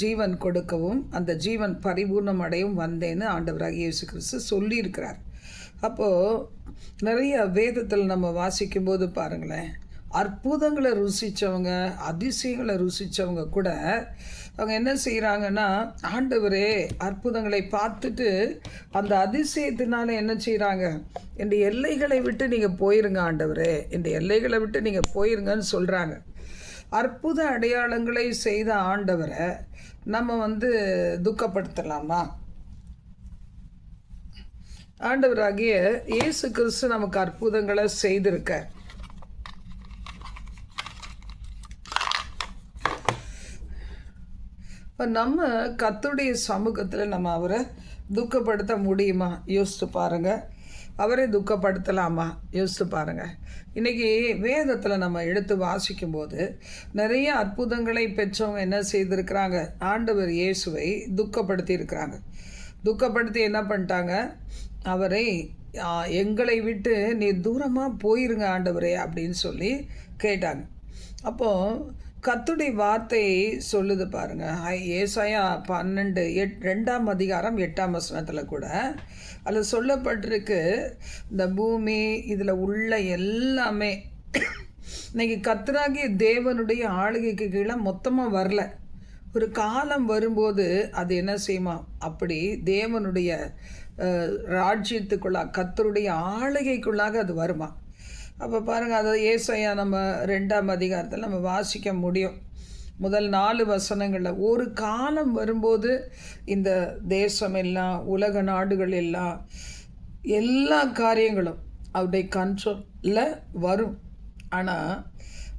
ஜீவன் கொடுக்கவும் அந்த ஜீவன் பரிபூர்ணம் அடையவும் வந்தேன்னு ஆண்டவராகிய இயேசு கிறிஸ்து சொல்லியிருக்கிறார். அப்போது நிறைய வேதத்தில் நம்ம வாசிக்கும்போது பாருங்களேன், அற்புதங்களை ருசித்தவங்க, அதிசயங்களை ருசித்தவங்க கூட அவங்க என்ன செய்கிறாங்கன்னா, ஆண்டவரே அற்புதங்களை பார்த்துட்டு அந்த அதிசயத்தினால என்ன செய்கிறாங்க, இந்த எல்லைகளை விட்டு நீங்கள் போயிருங்க ஆண்டவரே, இந்த எல்லைகளை விட்டு நீங்கள் போயிருங்கன்னு சொல்கிறாங்க. அற்புத அடையாளங்களை செய்த ஆண்டவரை நம்ம துக்கப்படுத்தலாமா? ஆண்டவராகிய இயேசு கிறிஸ்து நமக்கு அற்புதங்களை செய்திருக்க. இப்போ நம்ம கர்த்தருடைய சமூகத்தில் நம்ம அவரை துக்கப்படுத்த முடியுமா? யோசித்து பாருங்கள். அவரை துக்கப்படுத்தலாமா? யோசித்து பாருங்கள். இன்றைக்கி வேதத்தில் நம்ம எடுத்து வாசிக்கும்போது நிறைய அற்புதங்களை பெற்றவங்க என்ன செய்திருக்கிறாங்க, ஆண்டவர் இயேசுவை துக்கப்படுத்தி இருக்கிறாங்க. துக்கப்படுத்தி என்ன பண்ணிட்டாங்க, அவரை எங்களை விட்டு நீ தூரமாக போயிருங்க ஆண்டவரே அப்படின்னு சொல்லி கேட்டாங்க. அப்போது கர்த்தருடைய வார்த்தை சொல்லுது பாருங்கள், ஏசாயா 12:2 கூட அதில் சொல்லப்பட்டிருக்கு, இந்த பூமி இதில் உள்ள எல்லாமே இன்றைக்கி கர்த்தராகிய தேவனுடைய ஆளுகைக்கு கீழே மொத்தமாக வரல. ஒரு காலம் வரும்போது அது என்ன செய்யுமா, அப்படி தேவனுடைய ராஜ்யத்துக்குள்ளாக கர்த்தருடைய ஆளுகைக்குள்ளாக அது வருமா. அப்போ பாருங்கள், அதை ஏசாயா நம்ம 2 நம்ம வாசிக்க முடியும். முதல் 4 வசனங்களில் ஒரு காலம் வரும்போது இந்த தேசம் எல்லாம், உலக நாடுகள் எல்லாம், எல்லா காரியங்களும் அவருடைய கண்ட்ரோலில் வரும். ஆனால்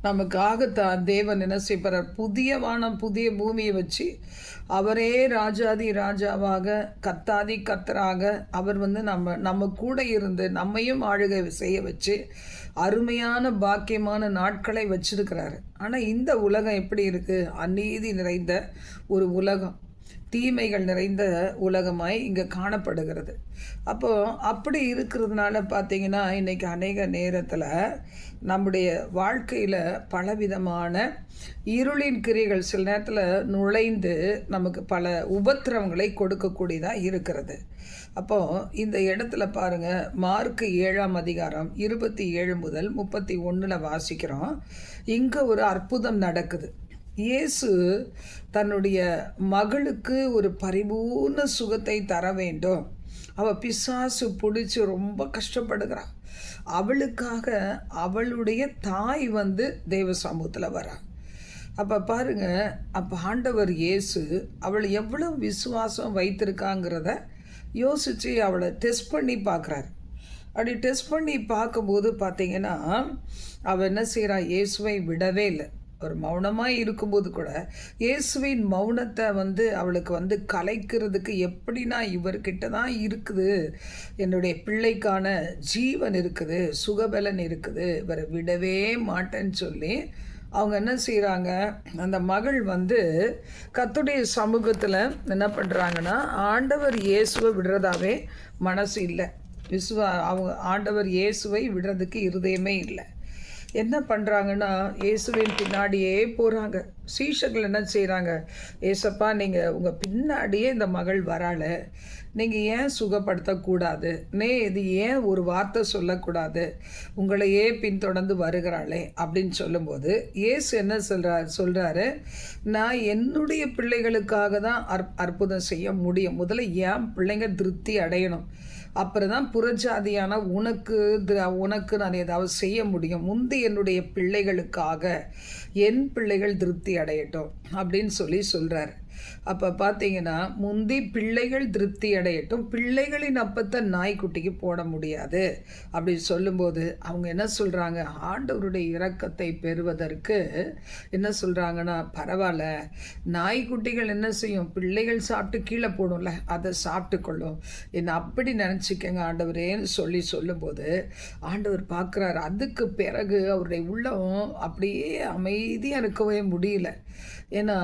நமக்காகத்தான் தேவன் என்ன செய்வார், புதிய வானம் புதிய பூமியை வச்சு அவரே ராஜாதி ராஜாவாக கர்த்தாதி கர்த்தராக அவர் நம்ம கூட இருந்து நம்மையும் ஆளுகை செய்ய வச்சு அருமையான பாக்கியமான நாட்களை வச்சிருக்கிறாரு. ஆனால் இந்த உலகம் எப்படி இருக்குது, அநீதி நிறைந்த ஒரு உலகம். தீமைகள் நிறைந்த உலகமாய் இங்கே காணப்படுகிறது. அப்போது அப்படி இருக்கிறதுனால பார்த்திங்கன்னா இன்றைக்கி அநேக நேரத்தில் நம்முடைய வாழ்க்கையில் பலவிதமான இருளின் கிரிகள் சில நேரத்தில் நுழைந்து நமக்கு பல உபத்திரவங்களை கொடுக்கக்கூடியதாக இருக்கிறது. அப்போது இந்த இடத்துல பாருங்கள், மார்க்கு 7ஆம் அதிகாரம் 27 முதல் 31 வாசிக்கிறோம். இங்கே ஒரு அற்புதம் நடக்குது. இயேசு தன்னுடைய மகளுக்கு ஒரு பரிபூர்ண சுகத்தை தர வேண்டும். அவள் பிசாசு பிடிச்சி ரொம்ப கஷ்டப்படுகிறாள். அவளுக்காக அவளுடைய தாய் தேவ சமூகத்தில் வரா. அப்போ பாருங்கள், அப்போ ஆண்டவர் இயேசு அவள் எவ்வளோ விசுவாசம் வைத்திருக்காங்கிறத யோசித்து அவளை டெஸ்ட் பண்ணி பார்க்குறாரு. அப்படி டெஸ்ட் பண்ணி பார்க்கும்போது பார்த்திங்கன்னா அவள் என்ன செய்கிறா, இயேசுவை விடவே இல்லை. ஒரு மௌனமாக இருக்கும்போது கூட இயேசுவின் மௌனத்தை அவளுக்கு கலைக்கிறதுக்கு எப்படின்னா, இவர்கிட்ட தான் இருக்குது என்னுடைய பிள்ளைக்கான ஜீவன் இருக்குது, சுகபலன் இருக்குது, இவரை விடவே மாட்டேன்னு சொல்லி அவங்க என்ன செய்கிறாங்க, அந்த மகள் கர்த்தருடைய சமூகத்தில் என்ன பண்ணுறாங்கன்னா, ஆண்டவர் இயேசுவை விடுறதாவே மனசு இல்லை. அவங்க ஆண்டவர் இயேசுவை விடுறதுக்கு இருதயமே இல்லை. என்ன பண்ணுறாங்கன்னா, இயேசுவின் பின்னாடியே போகிறாங்க. சீஷர்கள் என்ன செய்கிறாங்க, ஏசப்பா நீங்கள் உங்கள் பின்னாடியே இந்த மகள் வராள, நீங்கள் ஏன் சுகப்படுத்தக்கூடாது, இது ஏன் ஒரு வார்த்தை சொல்லக்கூடாது, உங்களையே பின்தொடர்ந்து வருகிறாளே அப்படின்னு சொல்லும்போது இயேசு என்ன சொல்கிறாரு, நான் என்னுடைய பிள்ளைகளுக்காக தான் அற்புதம் செய்ய முடியும். முதல்ல என் பிள்ளைங்க திருப்தி அடையணும், அப்புறம் தான் புறஜாதியான உனக்கு நான் ஏதாவது செய்ய முடியும். முந்தி என்னுடைய பிள்ளைகளுக்காக என் பிள்ளைகள் திருப்தி அடையட்டும் அப்படின்னு சொல்கிறார். அப்போ பார்த்தீங்கன்னா, முந்தி பிள்ளைகள் திருப்தி அடையட்டும், பிள்ளைகளின் அப்பத்தை நாய்க்குட்டிக்கு போட முடியாது அப்படின்னு சொல்லும்போது அவங்க என்ன சொல்கிறாங்க, ஆண்டவருடைய இரக்கத்தை பெறுவதற்கு என்ன சொல்கிறாங்கன்னா, பரவாயில்ல, நாய்க்குட்டிகள் என்ன செய்யும், பிள்ளைகள் சாப்பிட்டு கீழே போடும்ல, அதை சாப்பிட்டு கொள்ளும், என்னை அப்படி நினச்சிக்கங்க ஆண்டவரேன்னு சொல்லும்போது ஆண்டவர் பார்க்குறாரு. அதுக்கு பிறகு அவருடைய உள்ளம் அப்படியே அமைதியாக இருக்கவே முடியல. ஏன்னா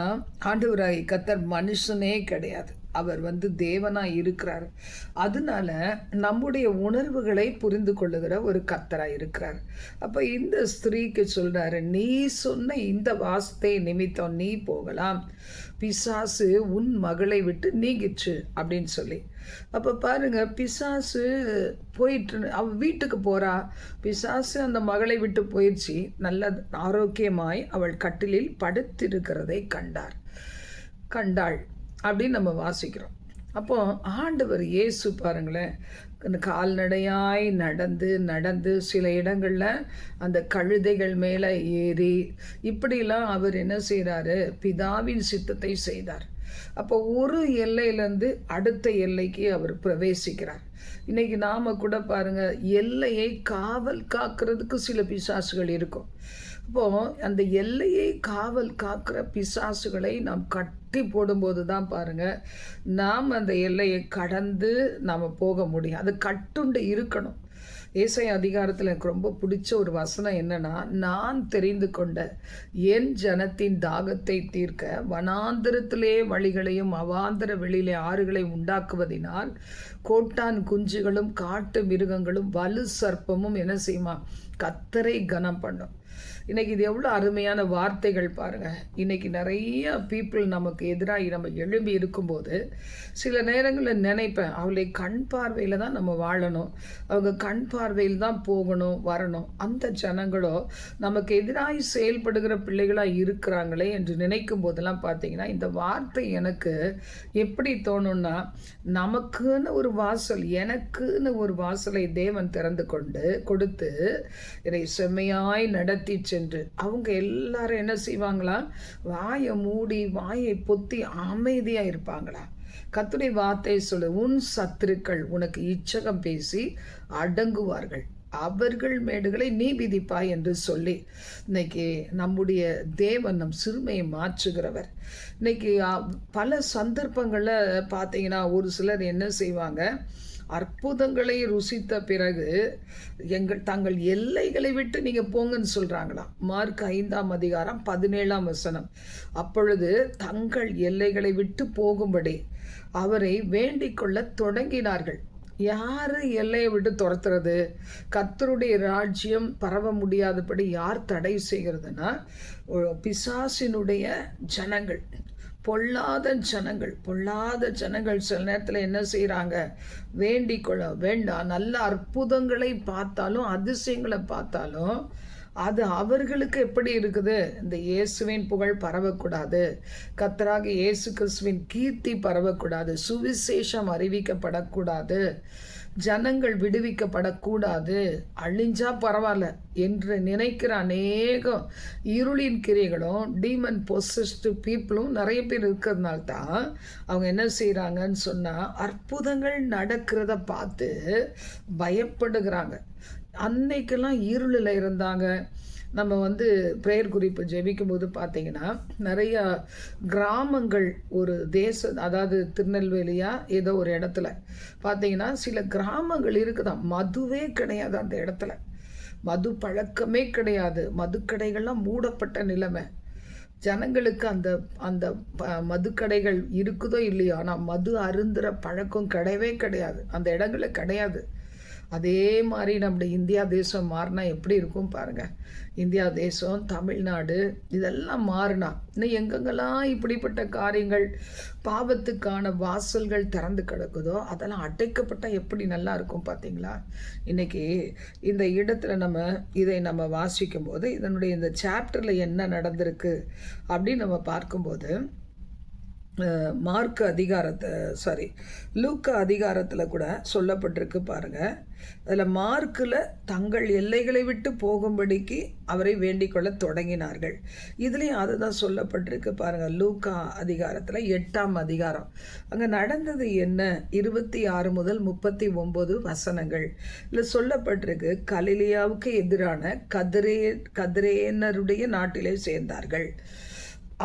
ஆண்டவராய் கர்த்தர் மனுஷனே கிடையாது, அவர் தேவனாக இருக்கிறார். அதனால நம்முடைய உணர்வுகளை புரிந்து கொள்ளுகிற ஒரு கர்த்தராக இருக்கிறார். அப்போ இந்த ஸ்திரீக்கு சொல்கிறாரு, நீ சொன்ன இந்த வார்த்தை நிமித்தம் நீ போகலாம், பிசாசு உன் மகளை விட்டு நீங்கிச்சு அப்படின்னு சொல்லி. அப்போ பாருங்கள், பிசாசு போயிட்டு அவள் வீட்டுக்கு போகிறா, பிசாசு அந்த மகளை விட்டு போயிடுச்சு. நல்ல ஆரோக்கியமாய் அவள் கட்டிலில் படுத்திருக்கிறதை கண்டாள் அப்படின்னு நம்ம வாசிக்கிறோம். அப்போ ஆண்டவர் இயேசு பாருங்களேன், கால்நடையாய் நடந்து சில இடங்களில் அந்த கழுதைகள் மேலே ஏறி இப்படிலாம் அவர் என்ன செய்கிறாரு, பிதாவின் சித்தத்தை செய்தார். அப்போ ஒரு எல்லையிலேருந்து அடுத்த எல்லைக்கு அவர் பிரவேசிக்கிறார். இன்றைக்கி நாம் கூட பாருங்கள், எல்லையை காவல் காக்கிறதுக்கு சில பிசாசுகள் இருக்கும். அப்போது அந்த எல்லையை காவல் காக்கிற பிசாசுகளை நாம் கட்டி போடும்போது தான் பாருங்கள், நாம் அந்த எல்லையை கடந்து நாம் போக முடியும். அது கட்டுண்டு இருக்கணும். ஏசாயா அதிகாரத்தில் எனக்கு ரொம்ப பிடிச்ச ஒரு வசனம் என்னன்னா, நான் தெரிந்து கொண்ட என் ஜனத்தின் தாகத்தை தீர்க்க வனாந்திரத்திலே வழிகளையும் அவாந்திர வெளியிலே ஆறுகளை உண்டாக்குவதினால் கோட்டான் குஞ்சுகளும் காட்டு மிருகங்களும் வலு சர்ப்பமும் என்ன செய்யுமா, கர்த்தரை கனம் பண்ணும். இன்றைக்கி இது எவ்வளோ அருமையான வார்த்தைகள் பாருங்கள். இன்றைக்கி நிறைய பீப்புள் நமக்கு எதிராக நம்ம எழும்பி இருக்கும்போது சில நேரங்களில் நினைப்பேன், அவளை கண் பார்வையில் தான் நம்ம வாழணும், அவங்க கண் பார்வையில் தான் போகணும் வரணும். அந்த ஜனங்களோ நமக்கு எதிராக செயல்படுகிற பிள்ளைகளாக இருக்கிறாங்களே என்று நினைக்கும் போதெல்லாம் பார்த்தீங்கன்னா, இந்த வார்த்தை எனக்கு எப்படி தோணுன்னா, நமக்குன்னு ஒரு வாசல், எனக்குன்னு ஒரு வாசலை தேவன் திறந்து கொடுத்து இதை செம்மையாய் நடத்தி சென்று அவங்க எல்லாரும் என்ன செய்வாங்களா, வாயை மூடி வாயை பொத்தி அமைதியாக இருப்பாங்களா. கர்த்தருடைய வார்த்தை சொல்லு, உன் சத்துருக்கள் உனக்கு இச்சகம் பேசி அடங்குவார்கள், அவர்கள் மேடுகளை நீ விதிப்பாய் என்று சொல்லி இன்னைக்கு நம்முடைய தேவன் நம் சிறுமையை மாற்றுகிறவர். இன்னைக்கு பல சந்தர்ப்பங்களில் பார்த்தீங்கன்னா ஒரு சிலர் என்ன செய்வாங்க, அற்புதங்களை ருசித்த பிறகு தங்கள் எல்லைகளை விட்டு நீங்கள் போங்கன்னு சொல்கிறாங்களாம். மார்க் 5ஆம் அதிகாரம் 17ஆம் வசனம். அப்பொழுது தங்கள் எல்லைகளை விட்டு போகும்படி அவரை வேண்டிக் கொள்ள தொடங்கினார்கள். யார் எல்லையை விட்டு துரத்துறது? கர்த்தருடைய ராஜ்யம் பரவ முடியாதபடி யார் தடை செய்கிறதுனா பிசாசினுடைய ஜனங்கள், பொல்லாத ஜனங்கள் சில நேரத்தில் என்ன செய்கிறாங்க? வேண்டிக் கொள்ள வேண்டாம். நல்ல அற்புதங்களை பார்த்தாலும் அதிசயங்களை பார்த்தாலும் அது அவர்களுக்கு எப்படி இருக்குது? இந்த இயேசுவின் புகழ் பரவக்கூடாது, கர்த்தராகிய இயேசு கிறிஸ்துவின் கீர்த்தி பரவக்கூடாது, சுவிசேஷம் அறிவிக்கப்படக்கூடாது, ஜனங்கள் விடுவிக்கப்படக்கூடாது, அழிஞ்சா பரவாயில்ல என்று நினைக்கிற அநேகம் இருளின் கிரியைகளும் டீமன் பொசஸ்டு பீப்புளும் நிறைய பேர் இருக்கிறதுனால தான் அவங்க என்ன செய்கிறாங்கன்னு சொன்னால் அற்புதங்கள் நடக்கிறத பார்த்து பயப்படுகிறாங்க. அன்னைக்கெல்லாம் இருளில் இருந்தாங்க. நம்ம ப்ரேயர் குறிப்பு ஜெபிக்கும் போது பார்த்தீங்கன்னா நிறையா கிராமங்கள் ஒரு அதாவது திருநெல்வேலியா ஏதோ ஒரு இடத்துல பார்த்தீங்கன்னா சில கிராமங்கள் இருக்குதான், மதுவே கிடையாது அந்த இடத்துல, மது பழக்கமே கிடையாது, மதுக்கடைகள்லாம் மூடப்பட்ட நிலைமை. ஜனங்களுக்கு அந்த அந்த மதுக்கடைகள் இருக்குதோ இல்லையோ, ஆனால் மது அருந்துகிற பழக்கம் கிடையவே கிடையாது, அந்த இடங்களில் கிடையாது. அதே மாதிரி நம்முடைய இந்தியா தேசம் மாறினா எப்படி இருக்கும் பாருங்கள். இந்தியா தேசம், தமிழ்நாடு இதெல்லாம் மாறினா இன்னும் எங்கெங்கெல்லாம் இப்படிப்பட்ட காரியங்கள், பாவத்துக்கான வாசல்கள் திறந்து கிடக்குதோ அதெல்லாம் அடைக்கப்பட்டால் எப்படி நல்லா இருக்கும் பார்த்தீங்களா? இன்றைக்கி இந்த இடத்துல இதை நம்ம வாசிக்கும் போது இதனுடைய இந்த சாப்டரில் என்ன நடந்திருக்கு அப்படின்னு நம்ம பார்க்கும்போது லூக்கா அதிகாரத்தில் கூட சொல்லப்பட்டிருக்கு பாருங்கள். அதில் மார்க்கில் தங்கள் எல்லைகளை விட்டு போகும்படிக்கு அவரை வேண்டிக் கொள்ள தொடங்கினார்கள். இதுலேயும் அதுதான் சொல்லப்பட்டிருக்கு பாருங்கள். லூக்கா அதிகாரத்தில் 8ஆம் அதிகாரம் அங்கே நடந்தது என்ன? 26 முதல் 39 வசனங்கள் இதில் சொல்லப்பட்டிருக்கு. கலிலியாவுக்கு எதிரான கதிரேனருடைய நாட்டிலே சேர்ந்தார்கள்.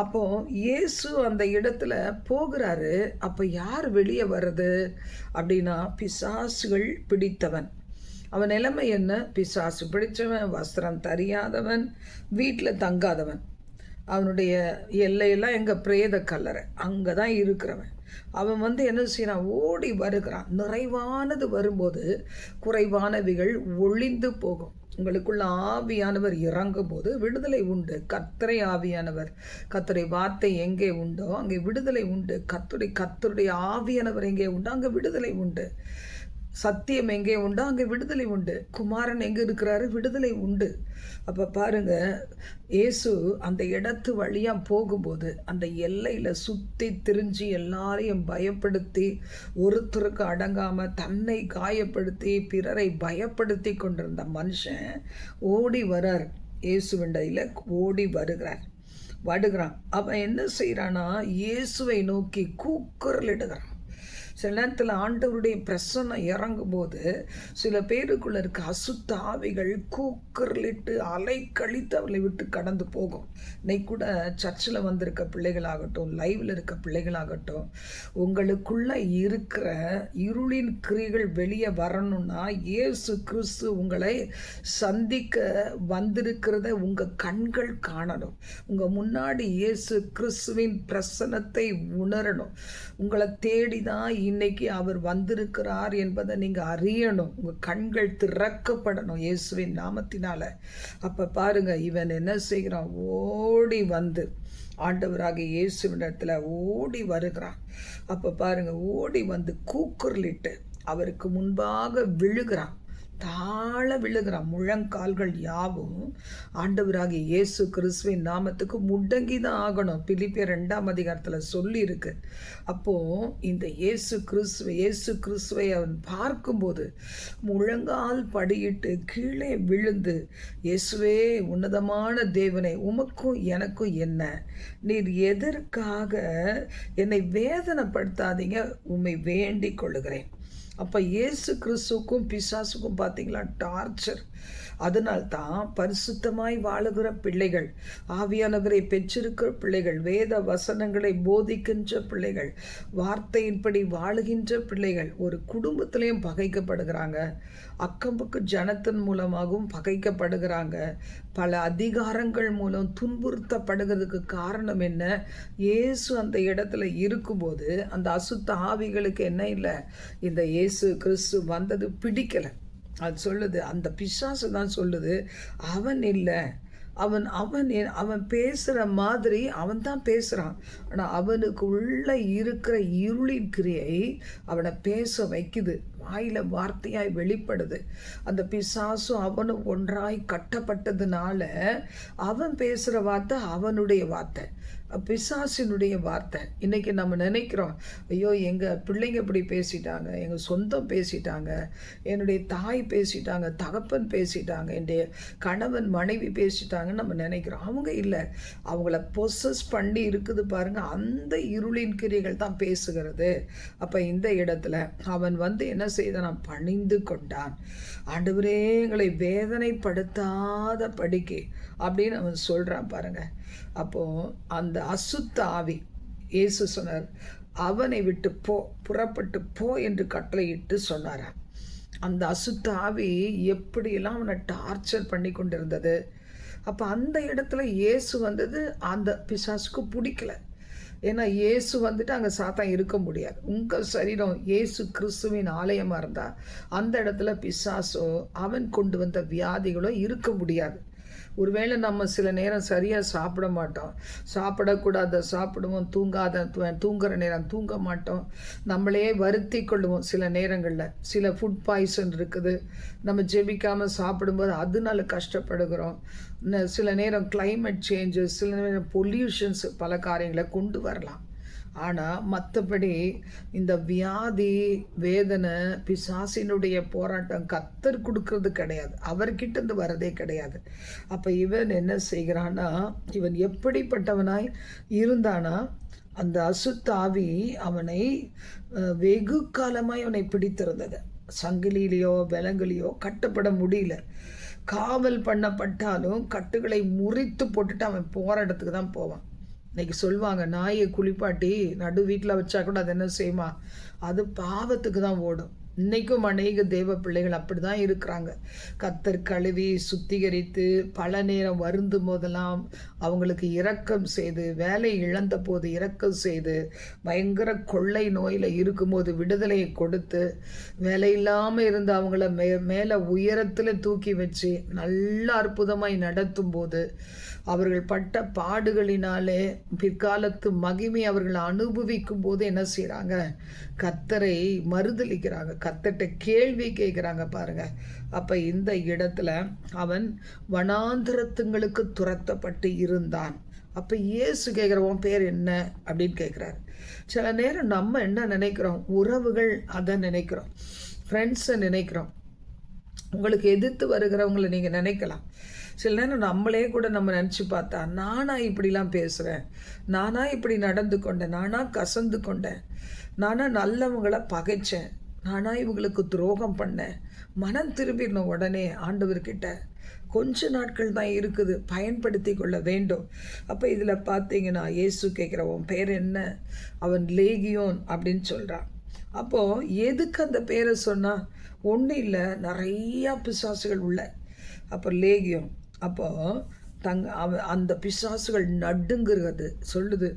அப்போ இயேசு அந்த இடத்துல போகிறாரு. அப்போ யார் வெளியே வர்றது அப்படின்னா பிசாசுகள் பிடித்தவன். அவன் நிலைமை என்ன? பிசாசு பிடித்தவன், வஸ்திரம் தெரியாதவன், வீட்டில் தங்காதவன், அவனுடைய எல்லையெல்லாம் எங்கள் பிரேத கல்லறை அங்கே தான் இருக்கிறவன். அவன் என்ன செய்யறான்? ஓடி வருகிறான். நிறைவானது வரும்போது குறைவானவைகள் ஒளிந்து போகும். உங்களுக்குள்ள ஆவியானவர் இறங்கும் போது விடுதலை உண்டு. கர்த்தரை ஆவியானவர், கர்த்தரை வார்த்தை எங்கே உண்டோ அங்கே விடுதலை உண்டு. கர்த்தருடைய ஆவியானவர் எங்கே உண்டோ அங்கே விடுதலை உண்டு. சத்தியம் எங்கே உண்டோ அங்கே விடுதலை உண்டு. குமாரன் எங்கே இருக்கிறாரு? விடுதலை உண்டு. அப்போ பாருங்க, இயேசு அந்த இடத்து வழியாக போகும்போது அந்த எல்லையில் சுற்றி திரிஞ்சு எல்லாரையும் பயப்படுத்தி, ஒருத்தருக்கு அடங்காமல் தன்னை காயப்படுத்தி பிறரை பயப்படுத்தி கொண்டிருந்த மனுஷன் ஓடி வரார். இயேசுவிண்டையில் ஓடி வருகிறான். அவன் என்ன செய்கிறான்னா இயேசுவை நோக்கி கூக்குரலிடுகிறான். சில நேரத்தில் ஆண்டவருடைய பிரசன்னம் இறங்கும்போது சில பேருக்குள்ள இருக்க அசுத்த ஆவிகள் கூக்குரலிட்டு அலை கழித்து அவளை விட்டு கடந்து போகும். இன்னைக்கு கூட சர்ச்சில் வந்திருக்க பிள்ளைகளாகட்டும், லைவில் இருக்க பிள்ளைகளாகட்டும், உங்களுக்குள்ள இருக்கிற இருளின் கிரிகள் வெளியே வரணும்னா இயேசு கிறிஸ்து உங்களை சந்திக்க வந்திருக்கிறத உங்கள் கண்கள் காணணும். உங்கள் முன்னாடி இயேசு கிறிஸ்துவின் பிரசன்னத்தை உணரணும். உங்களை தேடிதான் இன்னைக்கு அவர் வந்திருக்கிறார் என்பதை நீங்கள் அறியணும். உங்கள் கண்கள் திறக்கப்படணும் இயேசுவின் நாமத்தினால. அப்போ பாருங்க, இவன் என்ன செய்கிறான்? ஓடி வந்து ஆண்டவராகிய இயேசுவினிடத்தில் ஓடி வருகிறான். அப்போ பாருங்க, ஓடி வந்து கூக்குரலிட்டு அவருக்கு முன்பாக விழுகிறான், தாழ விழுகிறான். முழங்கால்கள் யாவும் ஆண்டவராகிய இயேசு கிறிஸ்துவின் நாமத்துக்கு முடங்கி தான் ஆகணும். பிலிப்பியர் 2ஆம் அதிகாரத்தில் சொல்லியிருக்கு. அப்போது இந்த இயேசு கிறிஸ்துவை அவன் பார்க்கும்போது முழங்கால் படியிட்டு கீழே விழுந்து, இயேசுவே உன்னதமான தேவனை, உமக்கும் எனக்கும் என்ன? நீர் எதற்காக என்னை வேதனைப்படுத்தாதீங்க, உம்மை வேண்டிக் கொள்ளுகிறேன். அப்போ இயேசு கிறிஸ்துவுக்கும் பிசாசுக்கும் பார்த்தீங்களா டார்ச்சர். அதனால்தான் பரிசுத்தமாய் வாழுகிற பிள்ளைகள், ஆவியானவரை பெற்றிருக்கிற பிள்ளைகள், வேத வசனங்களை போதிக்கின்ற பிள்ளைகள், வார்த்தையின்படி வாழுகின்ற பிள்ளைகள் ஒரு குடும்பத்திலையும் பகைக்கப்படுகிறாங்க, அக்கம்பக்கு ஜனத்தின் மூலமாகவும் பகைக்கப்படுகிறாங்க, பல அதிகாரங்கள் மூலம் துன்புறுத்தப்படுகிறதுக்கு காரணம் என்ன? இயேசு அந்த இடத்துல இருக்கும்போது அந்த அசுத்த ஆவிகளுக்கு என்ன இல்லை, இந்த இயேசு கிறிஸ்து வந்தது பிடிக்கலை. அது சொல்லுது, அந்த பிசாசு தான் சொல்லுது, அவன் இல்லை, அவன் அவன் அவன் பேசுகிற மாதிரி அவன் தான் பேசுகிறான். ஆனால் அவனுக்கு உள்ள இருக்கிற இருளின் கிரியை அவனை பேச வைக்குது, வாயில் வார்த்தையாய் வெளிப்படுது. அந்த பிசாசும் அவனும் ஒன்றாய் கட்டப்பட்டதுனால அவன் பேசுகிற வார்த்தை அவனுடைய வார்த்தை, பிசாசினுடைய வார்த்தை. இன்றைக்கி நம்ம நினைக்கிறோம், ஐயோ எங்கள் பிள்ளைங்க இப்படி பேசிட்டாங்க, எங்கள் சொந்தம் பேசிட்டாங்க, என்னுடைய தாய் பேசிட்டாங்க, தகப்பன் பேசிட்டாங்க, என்னுடைய கணவன் மனைவி பேசிட்டாங்கன்னு நம்ம நினைக்கிறோம். அவங்க இல்லை, அவங்கள பொசஸ் பண்ணி இருக்குது பாருங்கள், அந்த இருளின் கிரியைகள் தான் பேசுகிறது. அப்போ இந்த இடத்துல அவன் வந்து என்ன செய்தான்? பணிந்து கொண்டான். ஆண்டவரே எங்களை வேதனைப்படுத்தாத படிக்கு அப்படின்னு அவன் சொல்கிறான் பாருங்கள். அப்போது அந்த அசுத்த ஆவி, இயேசு சொன்னார், அவனை விட்டு போ, புறப்பட்டு போ என்று கட்டளையிட்டு சொன்னாராம். அந்த அசுத்த ஆவி எப்படியெல்லாம் அவனை டார்ச்சர் பண்ணி கொண்டிருந்தது. அப்போ அந்த இடத்துல இயேசு வந்தது அந்த பிசாசுக்கு பிடிக்கல. ஏன்னா இயேசு வந்துட்டு அங்கே சாத்தான் இருக்க முடியாது. உங்கள் சரீரம் இயேசு கிறிஸ்துவின் ஆலயமாக இருந்தால் அந்த இடத்துல பிசாசோ அவன் கொண்டு வந்த வியாதிகளோ இருக்க முடியாது. ஒருவேளை நம்ம சில நேரம் சரியாக சாப்பிட மாட்டோம், சாப்பிடக்கூடாத சாப்பிடுவோம், தூங்குற நேரம் தூங்க மாட்டோம், நம்மளே வருத்தி கொள்ளுவோம். சில நேரங்களில் சில ஃபுட் பாய்சன் இருக்குது, நம்ம ஜெபிக்காமல் சாப்பிடும்போது அதனால கஷ்டப்படுகிறோம். சில நேரம் கிளைமேட் சேஞ்சஸ், சில நேரம் பொல்யூஷன்ஸ் பல காரியங்களை கொண்டு வரலாம். ஆனால் மற்றபடி இந்த வியாதி வேதனை பிசாசினுடைய போராட்டம் கர்த்தர் கொடுக்கறது கிடையாது, அவர்கிட்டருந்து வரதே கிடையாது. அப்போ இவன் என்ன செய்கிறான்னா, இவன் எப்படிப்பட்டவனாய் இருந்தானா, அந்த அசுத்தாவி அவனை வெகு காலமாய் அவனை பிடித்திருந்தது. சங்கிலியிலையோ விலங்குலையோ கட்டப்பட முடியல. காவல் பண்ணப்பட்டாலும் கட்டுகளை முறித்து போட்டுட்டு அவன் போகிற இடத்துக்கு தான் போவான். இன்றைக்கி சொல்லுவாங்க, நாயை குளிப்பாட்டி நடு வீட்டில் வச்சா கூட அது என்ன செய்யுமா? அது பாவத்துக்கு தான் ஓடும். இன்றைக்கும் அநேக தேவ பிள்ளைகள் அப்படி தான் இருக்கிறாங்க. கர்த்தர் கழுவி சுத்திகரித்து பல நேரம் வருந்தும் போதெல்லாம் அவங்களுக்கு இரக்கம் செய்து, வேலை இழந்த போது இரக்கம் செய்து, பயங்கர கொள்ளை நோயில் இருக்கும்போது விடுதலையை கொடுத்து, வேலை இல்லாமல் இருந்து அவங்கள மேலே உயரத்தில் தூக்கி வச்சு நல்ல அற்புதமாய் நடத்தும் போது அவர்கள் பட்ட பாடுகளினாலே பிற்காலத்து மகிமை அவர்கள் அனுபவிக்கும் போது என்ன செய்கிறாங்க? கர்த்தரை மறுதலிக்கிறாங்க, கர்த்தர்கிட்ட கேள்வி கேட்குறாங்க பாருங்க. அப்போ இந்த இடத்துல அவன் வனாந்திரத்துங்களுக்கு துரத்தப்பட்டு இருந்தான். அப்போ இயேசு கேட்குறவன் பேர் என்ன அப்படின்னு கேட்குறாரு. சில நேரம் நம்ம என்ன நினைக்கிறோம்? உறவுகள் அதை நினைக்கிறோம், ஃப்ரெண்ட்ஸை நினைக்கிறோம். உங்களுக்கு எதிர்த்து வருகிறவங்களை நீங்கள் நினைக்கலாம். சில நேரம் நம்மளே கூட நம்ம நினச்சி பார்த்தா, நானா இப்படிலாம் பேசுகிறேன், நானா இப்படி நடந்து கொண்டேன், நானா கசந்து கொண்டேன், நானா நல்லவங்களை பகைச்சேன், நானா இவங்களுக்கு துரோகம் பண்ணேன். மனம் திரும்பிடணும் உடனே ஆண்டவர்கிட்ட. கொஞ்ச நாட்கள் தான் இருக்குது, பயன்படுத்தி கொள்ள வேண்டும். அப்போ இதில் பார்த்தீங்கன்னா இயேசு கேட்குறவன் பேர் என்ன? அவன் லேகியோன் அப்படின்னு சொல்கிறான். அப்போது எதுக்கு அந்த பேரை சொன்னால்? ஒன்றும் இல்லை, நிறையா பிசாசுகள் உள்ள. அப்போ லேகியோன். அப்போது அந்த பிசாசுகள் நடுங்கிறது சொல்லுது,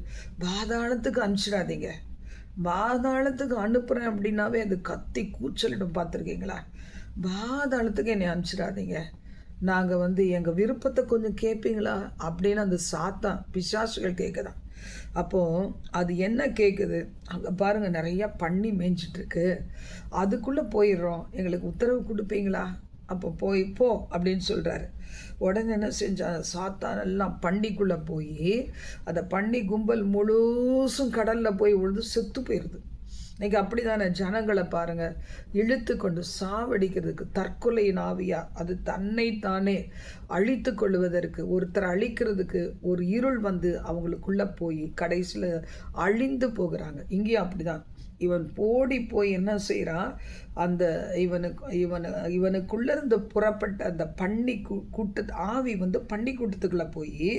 பாதாளத்துக்கு அனுப்பிச்சிடாதீங்க. பாதாளத்துக்கு அனுப்புகிறேன் அப்படின்னாவே அது கத்தி கூச்சலிடும், பார்த்துருக்கீங்களா? பாதாளத்துக்கு என்னை அனுப்பிச்சிடாதீங்க, நாங்கள் எங்கள் விருப்பத்தை கொஞ்சம் கேட்பீங்களா அப்படின்னு அந்த சாத்தான் பிசாசுகள் கேட்குதான். அப்போது அது என்ன கேட்குது? அங்கே பாருங்கள், நிறையா பண்ணி மேய்ஞ்சிட்ருக்கு, அதுக்குள்ளே போயிடுறோம், எங்களுக்கு உத்தரவு கொடுப்பீங்களா? அப்போ போ அப்படின்னு சொல்கிறாரு. உடனே என்ன செஞ்சான்? சாத்தான் எல்லாம் பண்ணிக்குள்ளே போய் அந்த பண்ணி கும்பல் முழுசும் கடலில் போய் விழுந்து செத்து போயிடுது. இன்றைக்கி அப்படி தானே ஜனங்களை பாருங்கள், இழுத்து கொண்டு சாவடிக்கிறதுக்கு தற்கொலையின் ஆவியா அது தன்னைத்தானே அழித்து கொள்வதற்கு, ஒருத்தரை அழிக்கிறதுக்கு ஒரு இருள் வந்து அவங்களுக்குள்ளே போய் கடைசியில் அழிந்து போகிறாங்க. இங்கேயும் அப்படி தான். இவன் ஓடி போய் என்ன செய்கிறான், அந்த இவனுக்குள்ள இருந்து புறப்பட்ட அந்த ஆவி பன்னி கூட்டத்துக்குள்ளே போய்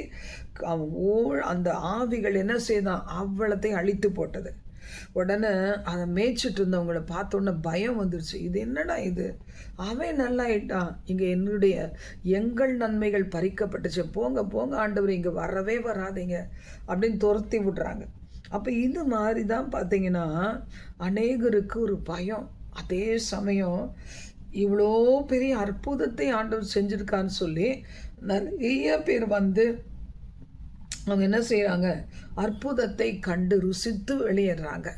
அவன் அந்த ஆவிகள் என்ன செய்தான், அவ்வளத்தையும் அழித்து போட்டது. உடனே அதை மேய்ச்சிட்டு இருந்தவங்கள பார்த்தோன்னே பயம் வந்துருச்சு. இது என்னடா இது, அவன் நல்லாயிட்டான், இங்கே எங்கள் நன்மைகள் பறிக்கப்பட்டுச்சு, போங்க போங்க ஆண்டவர், இங்கே வரவே வராதிங்க அப்படின்னு துரத்தி விடுறாங்க. அப்போ இது மாதிரி தான் பார்த்தீங்கன்னா அநேகருக்கு ஒரு பயம். அதே சமயம் இவ்வளோ பெரிய அற்புதத்தை ஆண்டவர் செஞ்சுருக்கான்னு சொல்லி நிறைய பேர் அவங்க என்ன செய்கிறாங்க, அற்புதத்தை கண்டு ருசித்து வெளியேறாங்க.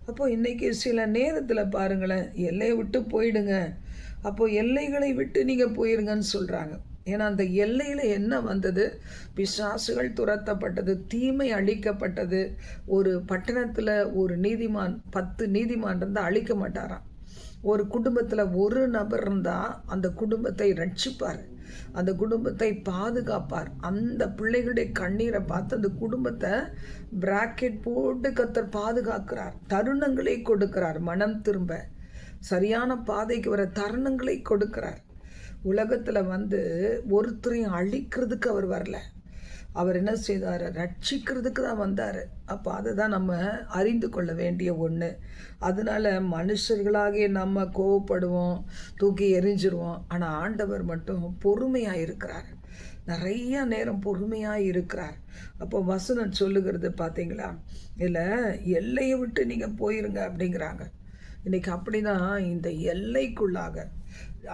அப்போது இன்றைக்கி சில நேரத்தில் பாருங்களேன், எல்லையை விட்டு போயிடுங்க, அப்போது எல்லைகளை விட்டு நீங்கள் போயிருங்கன்னு சொல்கிறாங்க. ஏன்னா அந்த எல்லையில் என்ன வந்தது, பிசாசுகள் துரத்தப்பட்டது, தீமை அழிக்கப்பட்டது. ஒரு பட்டணத்தில் ஒரு நீதிமான் 10 நீதிமான் இருந்தால் அழிக்க மாட்டாராம். ஒரு குடும்பத்தில் ஒரு நபர் இருந்தால் அந்த குடும்பத்தை ரட்சிப்பார், அந்த குடும்பத்தை பாதுகாப்பார். அந்த பிள்ளைகளுடைய கண்ணீரை பார்த்து அந்த குடும்பத்தை பிராக்கெட் போட்டு கர்த்தர் பாதுகாக்கிறார், தருணங்களை கொடுக்கிறார், மனம் திரும்ப சரியான பாதைக்கு வர தருணங்களை கொடுக்கிறார். உலகத்தில் ஒருத்தரையும் அழிக்கிறதுக்கு அவர் வரல, அவர் என்ன செய்தார், ரட்சிக்கிறதுக்கு தான் வந்தார். அப்போ அதை தான் நம்ம அறிந்து கொள்ள வேண்டிய ஒன்று. அதனால் மனுஷர்களாகிய நம்ம கோவப்படுவோம், தூக்கி எரிஞ்சிருவோம். ஆனால் ஆண்டவர் மட்டும் பொறுமையாக இருக்கிறார், நிறைய நேரம் பொறுமையாக இருக்கிறார். அப்போ வசனம் சொல்லுகிறது பார்த்தீங்களா, இல்லை எல்லையை விட்டு நீங்கள் போயிருங்க அப்படிங்கிறாங்க. இன்றைக்கி அப்படி தான் இந்த எல்லைக்குள்ளாக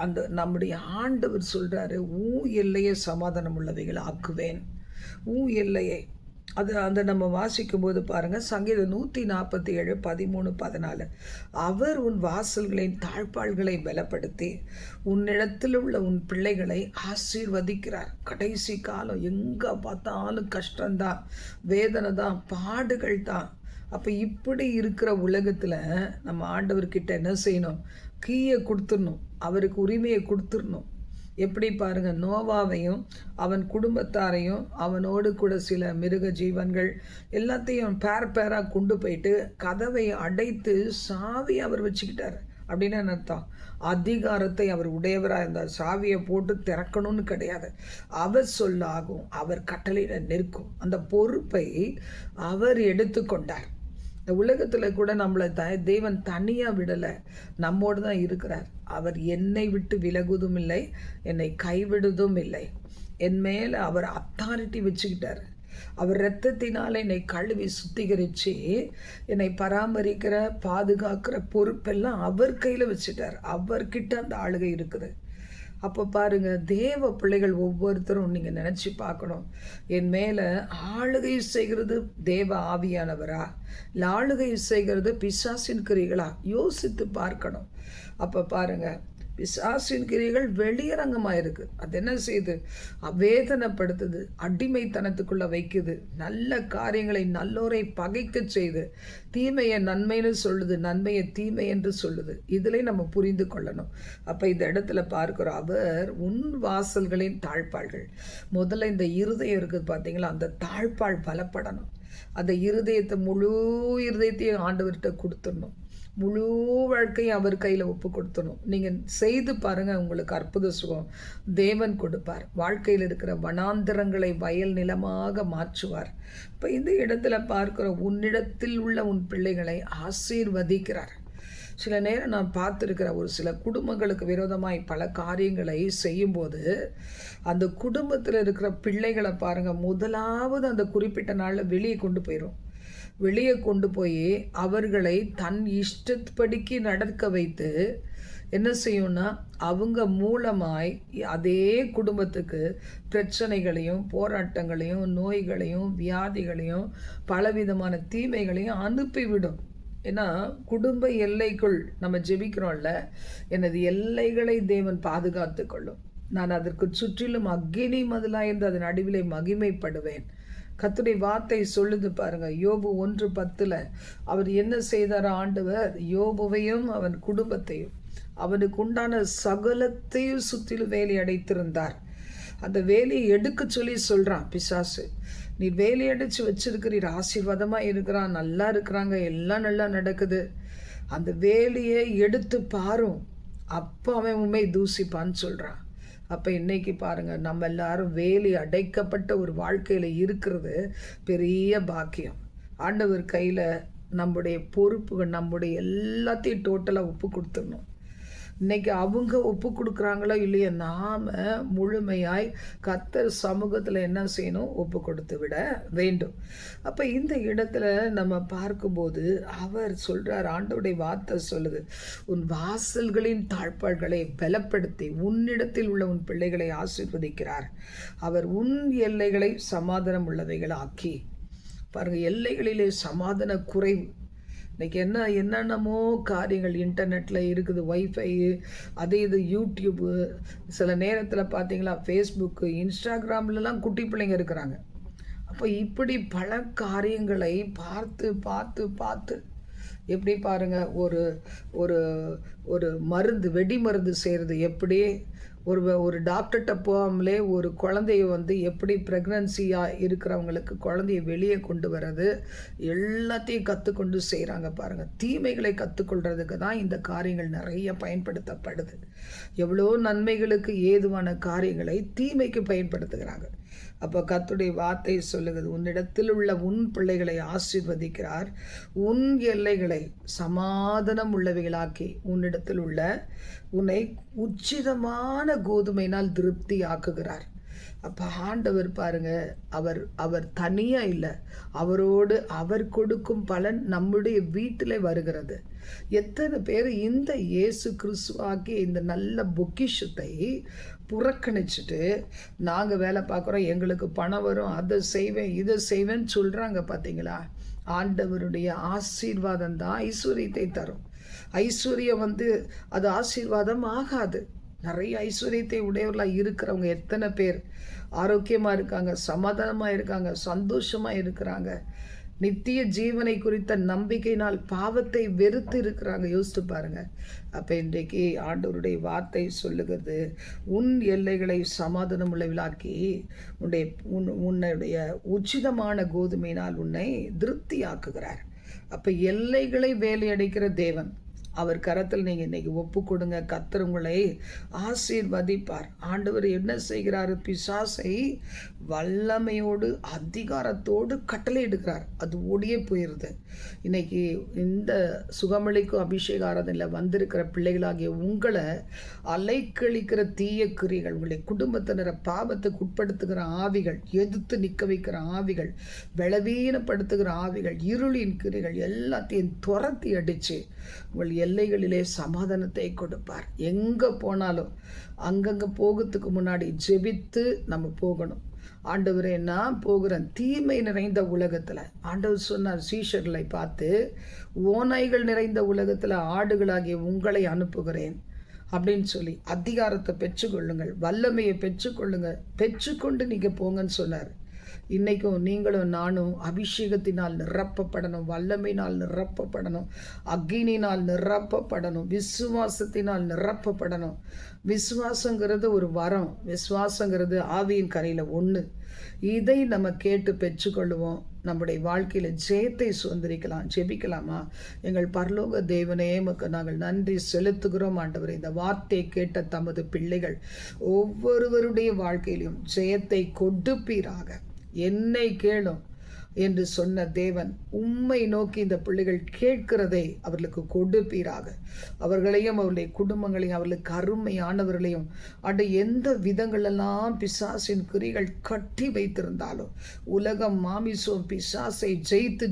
அந்த நம்முடைய ஆண்டவர் சொல்கிறாரு, எல்லையை சமாதானம் உள்ளவைகளை ஆக்குவேன், எல்லையை. அந்த நம்ம வாசிக்கும்போது பாருங்கள், சங்கீதம் 147 13 14, அவர் உன் வாசல்களின் தாழ்பாள்களை பலப்படுத்தி உன்னிடத்தில் உள்ள உன் பிள்ளைகளை ஆசீர்வதிக்கிறார். கடைசி காலம் எங்கே பார்த்தாலும் கஷ்டம்தான், வேதனை தான், பாடுகள் தான். அப்போ இப்படி இருக்கிற உலகத்தில் நம்ம ஆண்டவர்கிட்ட என்ன செய்யணும், கீயை கொடுத்துடணும், அவருக்கு உரிமையை கொடுத்துடணும். எப்படி பாருங்கள், நோவாவையும் அவன் குடும்பத்தாரையும் அவனோடு கூட சில மிருக ஜீவன்கள் எல்லாத்தையும் பேராக கொண்டு போயிட்டு கதவை அடைத்து சாவி அவர் வச்சுக்கிட்டார். அப்படின்னு என்ன அர்த்தம், அதிகாரத்தை அவர் உடையவராக இருந்தார். சாவியை போட்டு திறக்கணும்னு கிடையாது, அவர் சொல்லாகும், அவர் கட்டளையிட நிற்கும். அந்த பொறுப்பை அவர் எடுத்துக்கொண்டார். இந்த உலகத்தில் கூட நம்மளை தேவன் தனியாக விடலை, நம்மோடு தான் இருக்கிறார். அவர் என்னை விட்டு விலகுவதும் இல்லை, என்னை கைவிடுவதும் இல்லை. என் மேலே அவர் அத்தாரிட்டி வச்சுக்கிட்டார். அவர் இரத்தத்தினால் என்னை கழுவி சுத்திகரித்து என்னை பராமரிக்கிற பாதுகாக்கிற பொறுப்பெல்லாம் அவர் கையில் வச்சுட்டார். அவர்கிட்ட அந்த ஆளுகை இருக்குது. அப்போ பாருங்கள், தேவ பிள்ளைகள் ஒவ்வொருத்தரும் நீங்கள் நினச்சி பார்க்கணும், என் மேலே ஆளுகை செய்கிறது தேவ ஆவியானவரா, இல்லை ஆளுகை செய்கிறது பிசாசின் கிரிகளா, யோசித்து பார்க்கணும். அப்போ பாருங்கள், பிசாசின் கிரிகள் வெளியரங்கமாக இருக்குது. அது என்ன செய்யுது, வேதனைப்படுத்துது, அடிமைத்தனத்துக்குள்ளே வைக்குது, நல்ல காரியங்களை நல்லோரை பகைக்க செய்து தீமையை நன்மைன்னு சொல்லுது, நன்மையை தீமை என்று சொல்லுது. இதில் நம்ம புரிந்து கொள்ளணும். அப்போ இந்த இடத்துல பார்க்குறோம், அவர் உன் வாசல்களின் தாழ்பாள்கள். முதல்ல இந்த இருதயம் இருக்குது பார்த்தீங்களா, அந்த தாழ்பாள் பலப்படணும். அந்த இருதயத்தை முழு இருதயத்தையும் ஆண்டவர்கிட்ட கொடுத்துடணும், முழு வாழ்க்கையும் அவர் கையில் ஒப்பு கொடுத்தணும். நீங்கள் செய்து பாருங்கள், உங்களுக்கு அற்புத சுகம் தேவன் கொடுப்பார். வாழ்க்கையில் இருக்கிற வனாந்திரங்களை வயல் நிலமாக மாற்றுவார். இப்போ இந்த இடத்துல பார்க்குற உன்னிடத்தில் உள்ள உன் பிள்ளைகளை ஆசீர்வதிக்கிறார். சில நேரம் நான் பார்த்துருக்கிற ஒரு சில குடும்பங்களுக்கு விரோதமாய் பல காரியங்களை செய்யும்போது அந்த குடும்பத்தில் இருக்கிற பிள்ளைகளை பாருங்கள், முதலாவது அந்த குறிப்பிட்ட நாளில் வெளியே கொண்டு போய் அவர்களை தன் இஷ்டப்படிக்கு நடக்க வைத்து என்ன செய்யும்னா, அவங்க மூலமாய் அதே குடும்பத்துக்கு பிரச்சனைகளையும் போராட்டங்களையும் நோய்களையும் வியாதிகளையும் பலவிதமான தீமைகளையும் அனுப்பிவிடும். ஏன்னா குடும்ப எல்லைக்குள் நம்ம ஜெபிக்கிறோம்ல, எனது எல்லைகளை தேவன் பாதுகாத்து கொள்ளும், நான் அதற்கு சுற்றிலும் அக்கினி மதிலாயிருந்து அதன் நடுவிலே மகிமைப்படுவேன். கர்த்தருடைய வார்த்தை சொல்லுது பாருங்க, யோபு 1:10 அவர் என்ன செய்தார், ஆண்டவர் யோபுவையும் அவன் குடும்பத்தையும் அவனுக்கு உண்டான சகலத்தையும் சுற்றிலும் வேலி அடைத்திருந்தார். அந்த வேலையை எடுக்க சொல்லி சொல்கிறான் பிசாசு, நீ வேலி அடைச்சி வச்சிருக்கிறீர், ஆசீர்வாதமாக இருக்கிறான், நல்லா இருக்கிறாங்க, எல்லாம் நல்லா நடக்குது, அந்த வேலியை எடுத்து பாரும், அப்போ அவன் உண்மை தூசிப்பான்னு சொல்கிறான். அப்போ இன்னைக்கு பாருங்கள், நம்ம எல்லாரும் வேலி அடைக்கப்பட்ட ஒரு வாழ்க்கையில் இருக்கிறது பெரிய பாக்கியம். ஆண்டவர் கையில் நம்முடைய பொறுப்புகள், நம்முடைய எல்லாத்தையும் டோட்டலாக ஒப்பு கொடுத்துடணும். இன்னைக்கு அவங்க ஒப்பு கொடுக்குறாங்களோ இல்லையோ, நாம் முழுமையாய் கர்த்தர் சமூகத்தில் என்ன செய்யணும்? ஒப்பு கொடுத்து விட வேண்டும். அப்போ இந்த இடத்துல நம்ம பார்க்கும்போது அவர் சொல்கிறார், ஆண்டவருடைய வார்த்தை சொல்லுது, உன் வாசல்களின் தாழ்பாள்களை பலப்படுத்தி உன்னிடத்தில் உள்ள உன் பிள்ளைகளை ஆசீர்வதிக்கிறார். அவர் உன் எல்லைகளை சமாதானம் உள்ளவைகள் ஆக்கி. பாருங்கள், எல்லைகளிலே சமாதான குறைவு. இன்றைக்கி என்னென்னமோ காரியங்கள் இன்டர்நெட்டில் இருக்குது, வைஃபை, அது இது, யூடியூப்பு, சில நேரத்தில் பார்த்தீங்களா ஃபேஸ்புக்கு, இன்ஸ்டாகிராம்லலாம் குட்டி பிள்ளைங்க இருக்கிறாங்க. அப்போ இப்படி பல காரியங்களை பார்த்து பார்த்து பார்த்து எப்படி பாருங்கள், ஒரு ஒரு ஒரு மருந்து, வெடி மருந்து செய்கிறது எப்படி, ஒரு டாக்டர்கிட்ட போகாமலே ஒரு குழந்தைய எப்படி ப்ரெக்னன்சியாக இருக்கிறவங்களுக்கு குழந்தைய வெளியே கொண்டு வர்றது, எல்லாத்தையும் கற்றுக்கொண்டு செய்கிறாங்க பாருங்கள். தீமைகளை கற்றுக்கொள்கிறதுக்கு தான் இந்த காரியங்கள் நிறைய பயன்படுத்தப்படுது. எவ்வளோ நன்மைகளுக்கு ஏதுவான காரியங்களை தீமைக்கு பயன்படுத்துகிறாங்க. அப்போ கர்த்தருடைய வார்த்தை சொல்லுகிறது, உன்னிடத்தில் உள்ள உன் பிள்ளைகளை ஆசீர்வதிக்கிறார், உன் எல்லைகளை சமாதானம் உள்ளவைகளாக்கி உன்னிடத்தில் உள்ள உன்னை உச்சிதமான கோதுமையினால் திருப்தி ஆக்குகிறார். அப்போ ஆண்டவர் பாருங்க, அவர் தனியாக இல்லை, அவரோடு அவர் கொடுக்கும் பலன் நம்முடைய வீட்டில் வருகிறது. எத்தனை பேர் இந்த இயேசு கிறிஸ்துவாக்கி இந்த நல்ல பொக்கிஷத்தை புறக்கணிச்சுட்டு நாங்கள் வேலை பார்க்குறோம், எங்களுக்கு பணம் வரும், அதை செய்வேன் இதை செய்வேன்னு சொல்கிறாங்க. பார்த்தீங்களா? ஆண்டவருடைய ஆசீர்வாதம் தான் ஐஸ்வர்யத்தை தரும். ஐஸ்வர்யம் அது ஆசீர்வாதம் ஆகாது. நிறைய ஐஸ்வர்யத்தை உடையவர்களாக இருக்கிறவங்க எத்தனை பேர் ஆரோக்கியமாக இருக்காங்க, சமாதானமாக இருக்காங்க, சந்தோஷமாக இருக்கிறாங்க, நித்திய ஜீவனை குறித்த நம்பிக்கையினால் பாவத்தை வெறுத்து இருக்கிறாங்க. யோசித்து பாருங்கள். அப்போ இன்றைக்கு ஆண்டவருடைய வார்த்தை சொல்லுகிறது, உன் எல்லைகளை சமாதானம் உள்ளவிழாக்கி உன்னுடைய உச்சிதமான கோதுமையினால் உன்னை திருப்தி ஆக்குகிறார். அப்போ எல்லைகளை வேலையடைக்கிற தேவன், அவர் கரத்தில் நீங்கள் இன்றைக்கி ஒப்பு கொடுங்க. கர்த்தர் உங்களை ஆசீர்வதிப்பார். ஆண்டவர் என்ன செய்கிறாரு? பிசாசை வல்லமையோடு அதிகாரத்தோடு கட்டளை எடுக்கிறார். அது ஓடியே போயிடுது. இன்றைக்கி இந்த சுகமளிக்கும் அபிஷேக ஆராதனையில் வந்திருக்கிற பிள்ளைகளாகிய உங்களை அலைக்கழிக்கிற தீய கிரிகள், உங்களை குடும்பத்தினரை பாவத்துக்கு உட்படுத்துகிற ஆவிகள், எதிர்த்து நிற்க வைக்கிற ஆவிகள், பலவீனப்படுத்துகிற ஆவிகள், இருளின் கிரிகள் எல்லாத்தையும் துரத்தி அடித்து உங்கள் எல்லைகளிலே சமாதானத்தை கொடுப்பார். எங்கே போனாலும் அங்கங்கே போகிறதுக்கு முன்னாடி ஜெபித்து நம்ம போகணும். ஆண்டவரே, நான் போகிறேன் தீமை நிறைந்த உலகத்தில். ஆண்டவர் சொன்னார் சீஷர்களை பார்த்து, ஓநாய்கள் நிறைந்த உலகத்தில் ஆடுகளாகிய உங்களை அனுப்புகிறேன் அப்படின்னு சொல்லி அதிகாரத்தை பெற்றுக்கொள்ளுங்கள், வல்லமையை பெற்றுக்கொண்டு நீங்கள் போங்கன்னு சொன்னார். இன்றைக்கும் நீங்களும் நானும் அபிஷேகத்தினால் நிரப்பப்படணும், வல்லமையினால் நிரப்பப்படணும், அக்கினினால் நிரப்பப்படணும், விசுவாசத்தினால் நிரப்பப்படணும். விசுவாசங்கிறது ஒரு வரம், விசுவாசங்கிறது ஆவியின் கரையில் ஒன்று. இதை நம்ம கேட்டு பெற்றுக்கொள்ளுவோம். நம்முடைய வாழ்க்கையில் ஜெயத்தை சுதந்திரிக்கலாம். ஜெபிக்கலாமா? எங்கள் பரலோக தேவனே, உமக்கு நாங்கள் நன்றி செலுத்துகிறோம். ஆண்டவரே, இந்த வார்த்தையை கேட்ட தமது பிள்ளைகள் ஒவ்வொருவருடைய வாழ்க்கையிலும் ஜெயத்தை கொடுப்பீராக. என்னை கேளும் என்று சொன்ன தேவன், உம்மை நோக்கி இந்த பிள்ளைகள் கேட்கிறதை அவர்களுக்கு கொடுப்பீராக. அவர்களையும் அவருடைய குடும்பங்களையும் அவர்களுக்கு அருமையானவர்களையும் எந்த விதங்களெல்லாம் பிசாசின் குறிகள் கட்டி வைத்திருந்தாலும், உலகம் மாமிசம் பிசாசை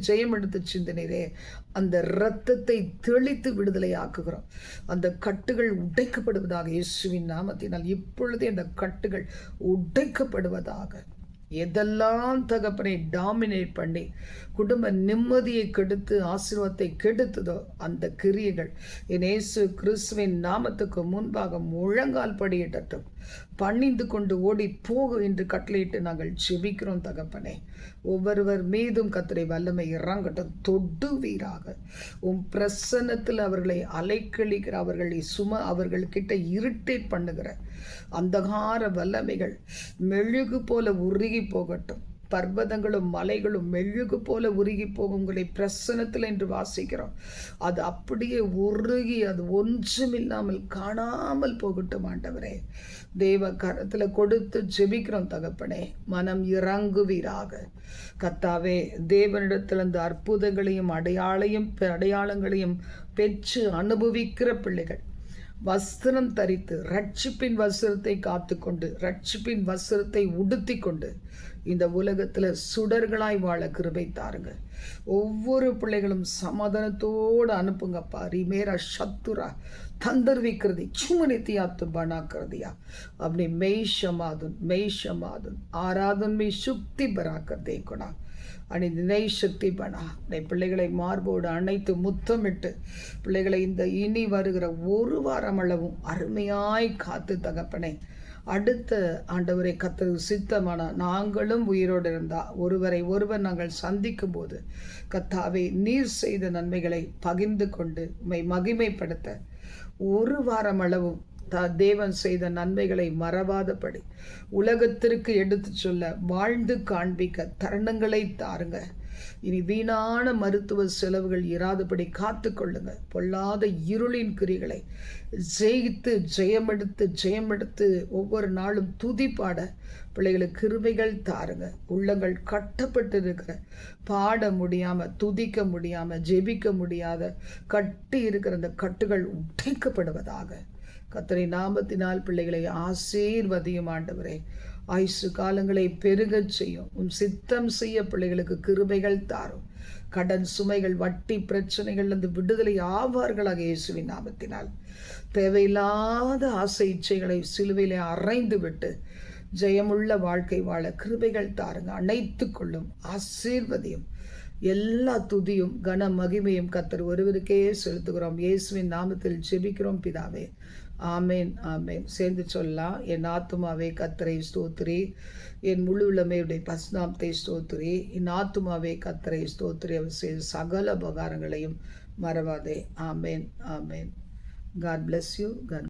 ஜெயம் எடுத்து சிந்தனரே, அந்த இரத்தத்தை தெளித்து விடுதலை ஆக்குகிறோம். அந்த கட்டுகள் உடைக்கப்படுவதாக இயேசுவின் நாமத்தினால். இப்பொழுதே அந்த கட்டுகள் உடைக்கப்படுவதாக. எதெல்லாம் தகப்பனை டாமினேட் பண்ணி குடும்ப நிம்மதியை கெடுத்து ஆசீர்வாதத்தை கெடுத்ததோ அந்த கிரியைகள் என் இயேசு கிறிஸ்துவின் நாமத்துக்கு முன்பாக முழங்கால் படியிடட்டும். பணிந்து கொண்டு ஓடி போக என்று கட்டளையிட்டு நாங்கள் ஜெபிக்கிறோம் தகப்பனே. ஒவ்வொருவர் மீதும் கர்த்தருடைய வல்லமை இறங்கட்டும். தொடுவீராக. உம் பிரசன்னத்தில் அவர்களை அலைக்கழிக்கிற, அவர்கள்கிட்ட இரிட்டேட் பண்ணுகிற அந்தகார வல்லமைகள் மெழுகு போல உருகி போகட்டும். பர்வதங்களும் மலைகளும் மெழுகு போல உருகி போகும் உங்களை பிரசனத்தில் என்று வாசிக்கிறோம். அது அப்படியே உருகி அது ஒன்றுமில்லாமல் காணாமல் போகட்டும் ஆண்டவரே. தேவ கரத்தில் கொடுத்து ஜெபிக்கிறோம் தகப்பனே. மனம் இறங்குவீராக கத்தாவே. தேவனிடத்தில் அந்த அற்புதங்களையும் அடையாளங்களையும் பெற்று அனுபவிக்கிற பிள்ளைகள் வஸ்திரம் தரித்து ரட்சிப்பின் வஸ்திரத்தை காத்துக்கொண்டு ரட்சிப்பின் வஸ்திரத்தை உடுத்தி கொண்டு இந்த உலகத்தில் சுடர்களாய் வாழ கிருபை தாருங்க. ஒவ்வொரு பிள்ளைகளும் சமாதானத்தோடு அனுப்புங்கப்பா. ரிமேரா சத்துரா தந்தர்விக்கிறதி சுமனித்தியாத்து பணாக்கிறதியா அப்படி மெய்ஷமாதுன் ஆராதன் மெய் சுக்தி பராக்கிறதே கொடா அணி நினை சக்தி பணா. பிள்ளைகளை மார்போடு அணைத்து முத்தமிட்டு பிள்ளைகளை இந்த இனி வருகிற ஒரு வாரம் அளவும் அருமையாய் காத்து தகப்பனே. அடுத்த ஆண்டவரை கத்தர் சித்தமான நாங்களும் உயிரோடு இருந்தா ஒருவரை ஒருவர் நாங்கள் சந்திக்கும் போது கத்தாவே நீர் செய்த நன்மைகளை பகிர்ந்து கொண்டு மகிமைப்படுத்த ஒரு வாரம் அளவும் தேவன் செய்த நன்மைகளை மறவாதபடி உலகத்திற்கு எடுத்து சொல்ல வாழ்ந்து காண்பிக்க தருணங்களை தாருங்க. இனி வீணான மருத்துவ செலவுகள் இராதபடி காத்து கொள்ளுங்க. பொல்லாத இருளின் கிரிகளை ஜெயமெடுத்து ஒவ்வொரு நாளும் துதிப்பாட பிள்ளைகளுக்கு கிருபைகள் தாருங்க. உள்ளங்கள் கட்டப்பட்டு இருக்கிற பாட முடியாம துதிக்க முடியாம ஜெபிக்க முடியாத கட்டி இருக்கிற அந்த கட்டுகள் உடைக்கப்படுவதாக கர்த்தரை நாமத்தினால் பிள்ளைகளை ஆசீர்வதியும் ஆண்டவரே. ஆயுசு காலங்களை பெருகச் செய்யும். உன் சித்தம் செய்ய பிள்ளைகளுக்கு கிருபைகள் தாரும். கடன் சுமைகள் வட்டி பிரச்சனைகள் அந்த விடுதலை ஆவார்களாக இயேசுவின் நாமத்தினால். தேவையில்லாத ஆசை இச்சைகளை சிலுவையிலே அறைந்து விட்டு ஜெயமுள்ள வாழ்க்கை வாழ கிருபைகள் தாருங்க. அணைத்து கொள்ளும் ஆசீர்வதியும். எல்லா துதியும் கன மகிமையும் கர்த்தர் ஒருவருக்கே செலுத்துகிறோம். இயேசுவின் நாமத்தில் ஜெபிக்கிறோம் பிதாவே. ஆமேன் ஆமேன். சேர்ந்து சொல்லலாம். என் ஆத்துமாவே கர்த்தரை ஸ்தோத்திரி, என் முழு உள்ளமையுடைய பரிசுத்தத்தை ஸ்தோத்திரி. என் ஆத்துமாவே கர்த்தரை ஸ்தோத்திரி, அவர் செய்த சகல உபகாரங்களையும் மறவாதே. ஆமேன் ஆமேன். God bless you. God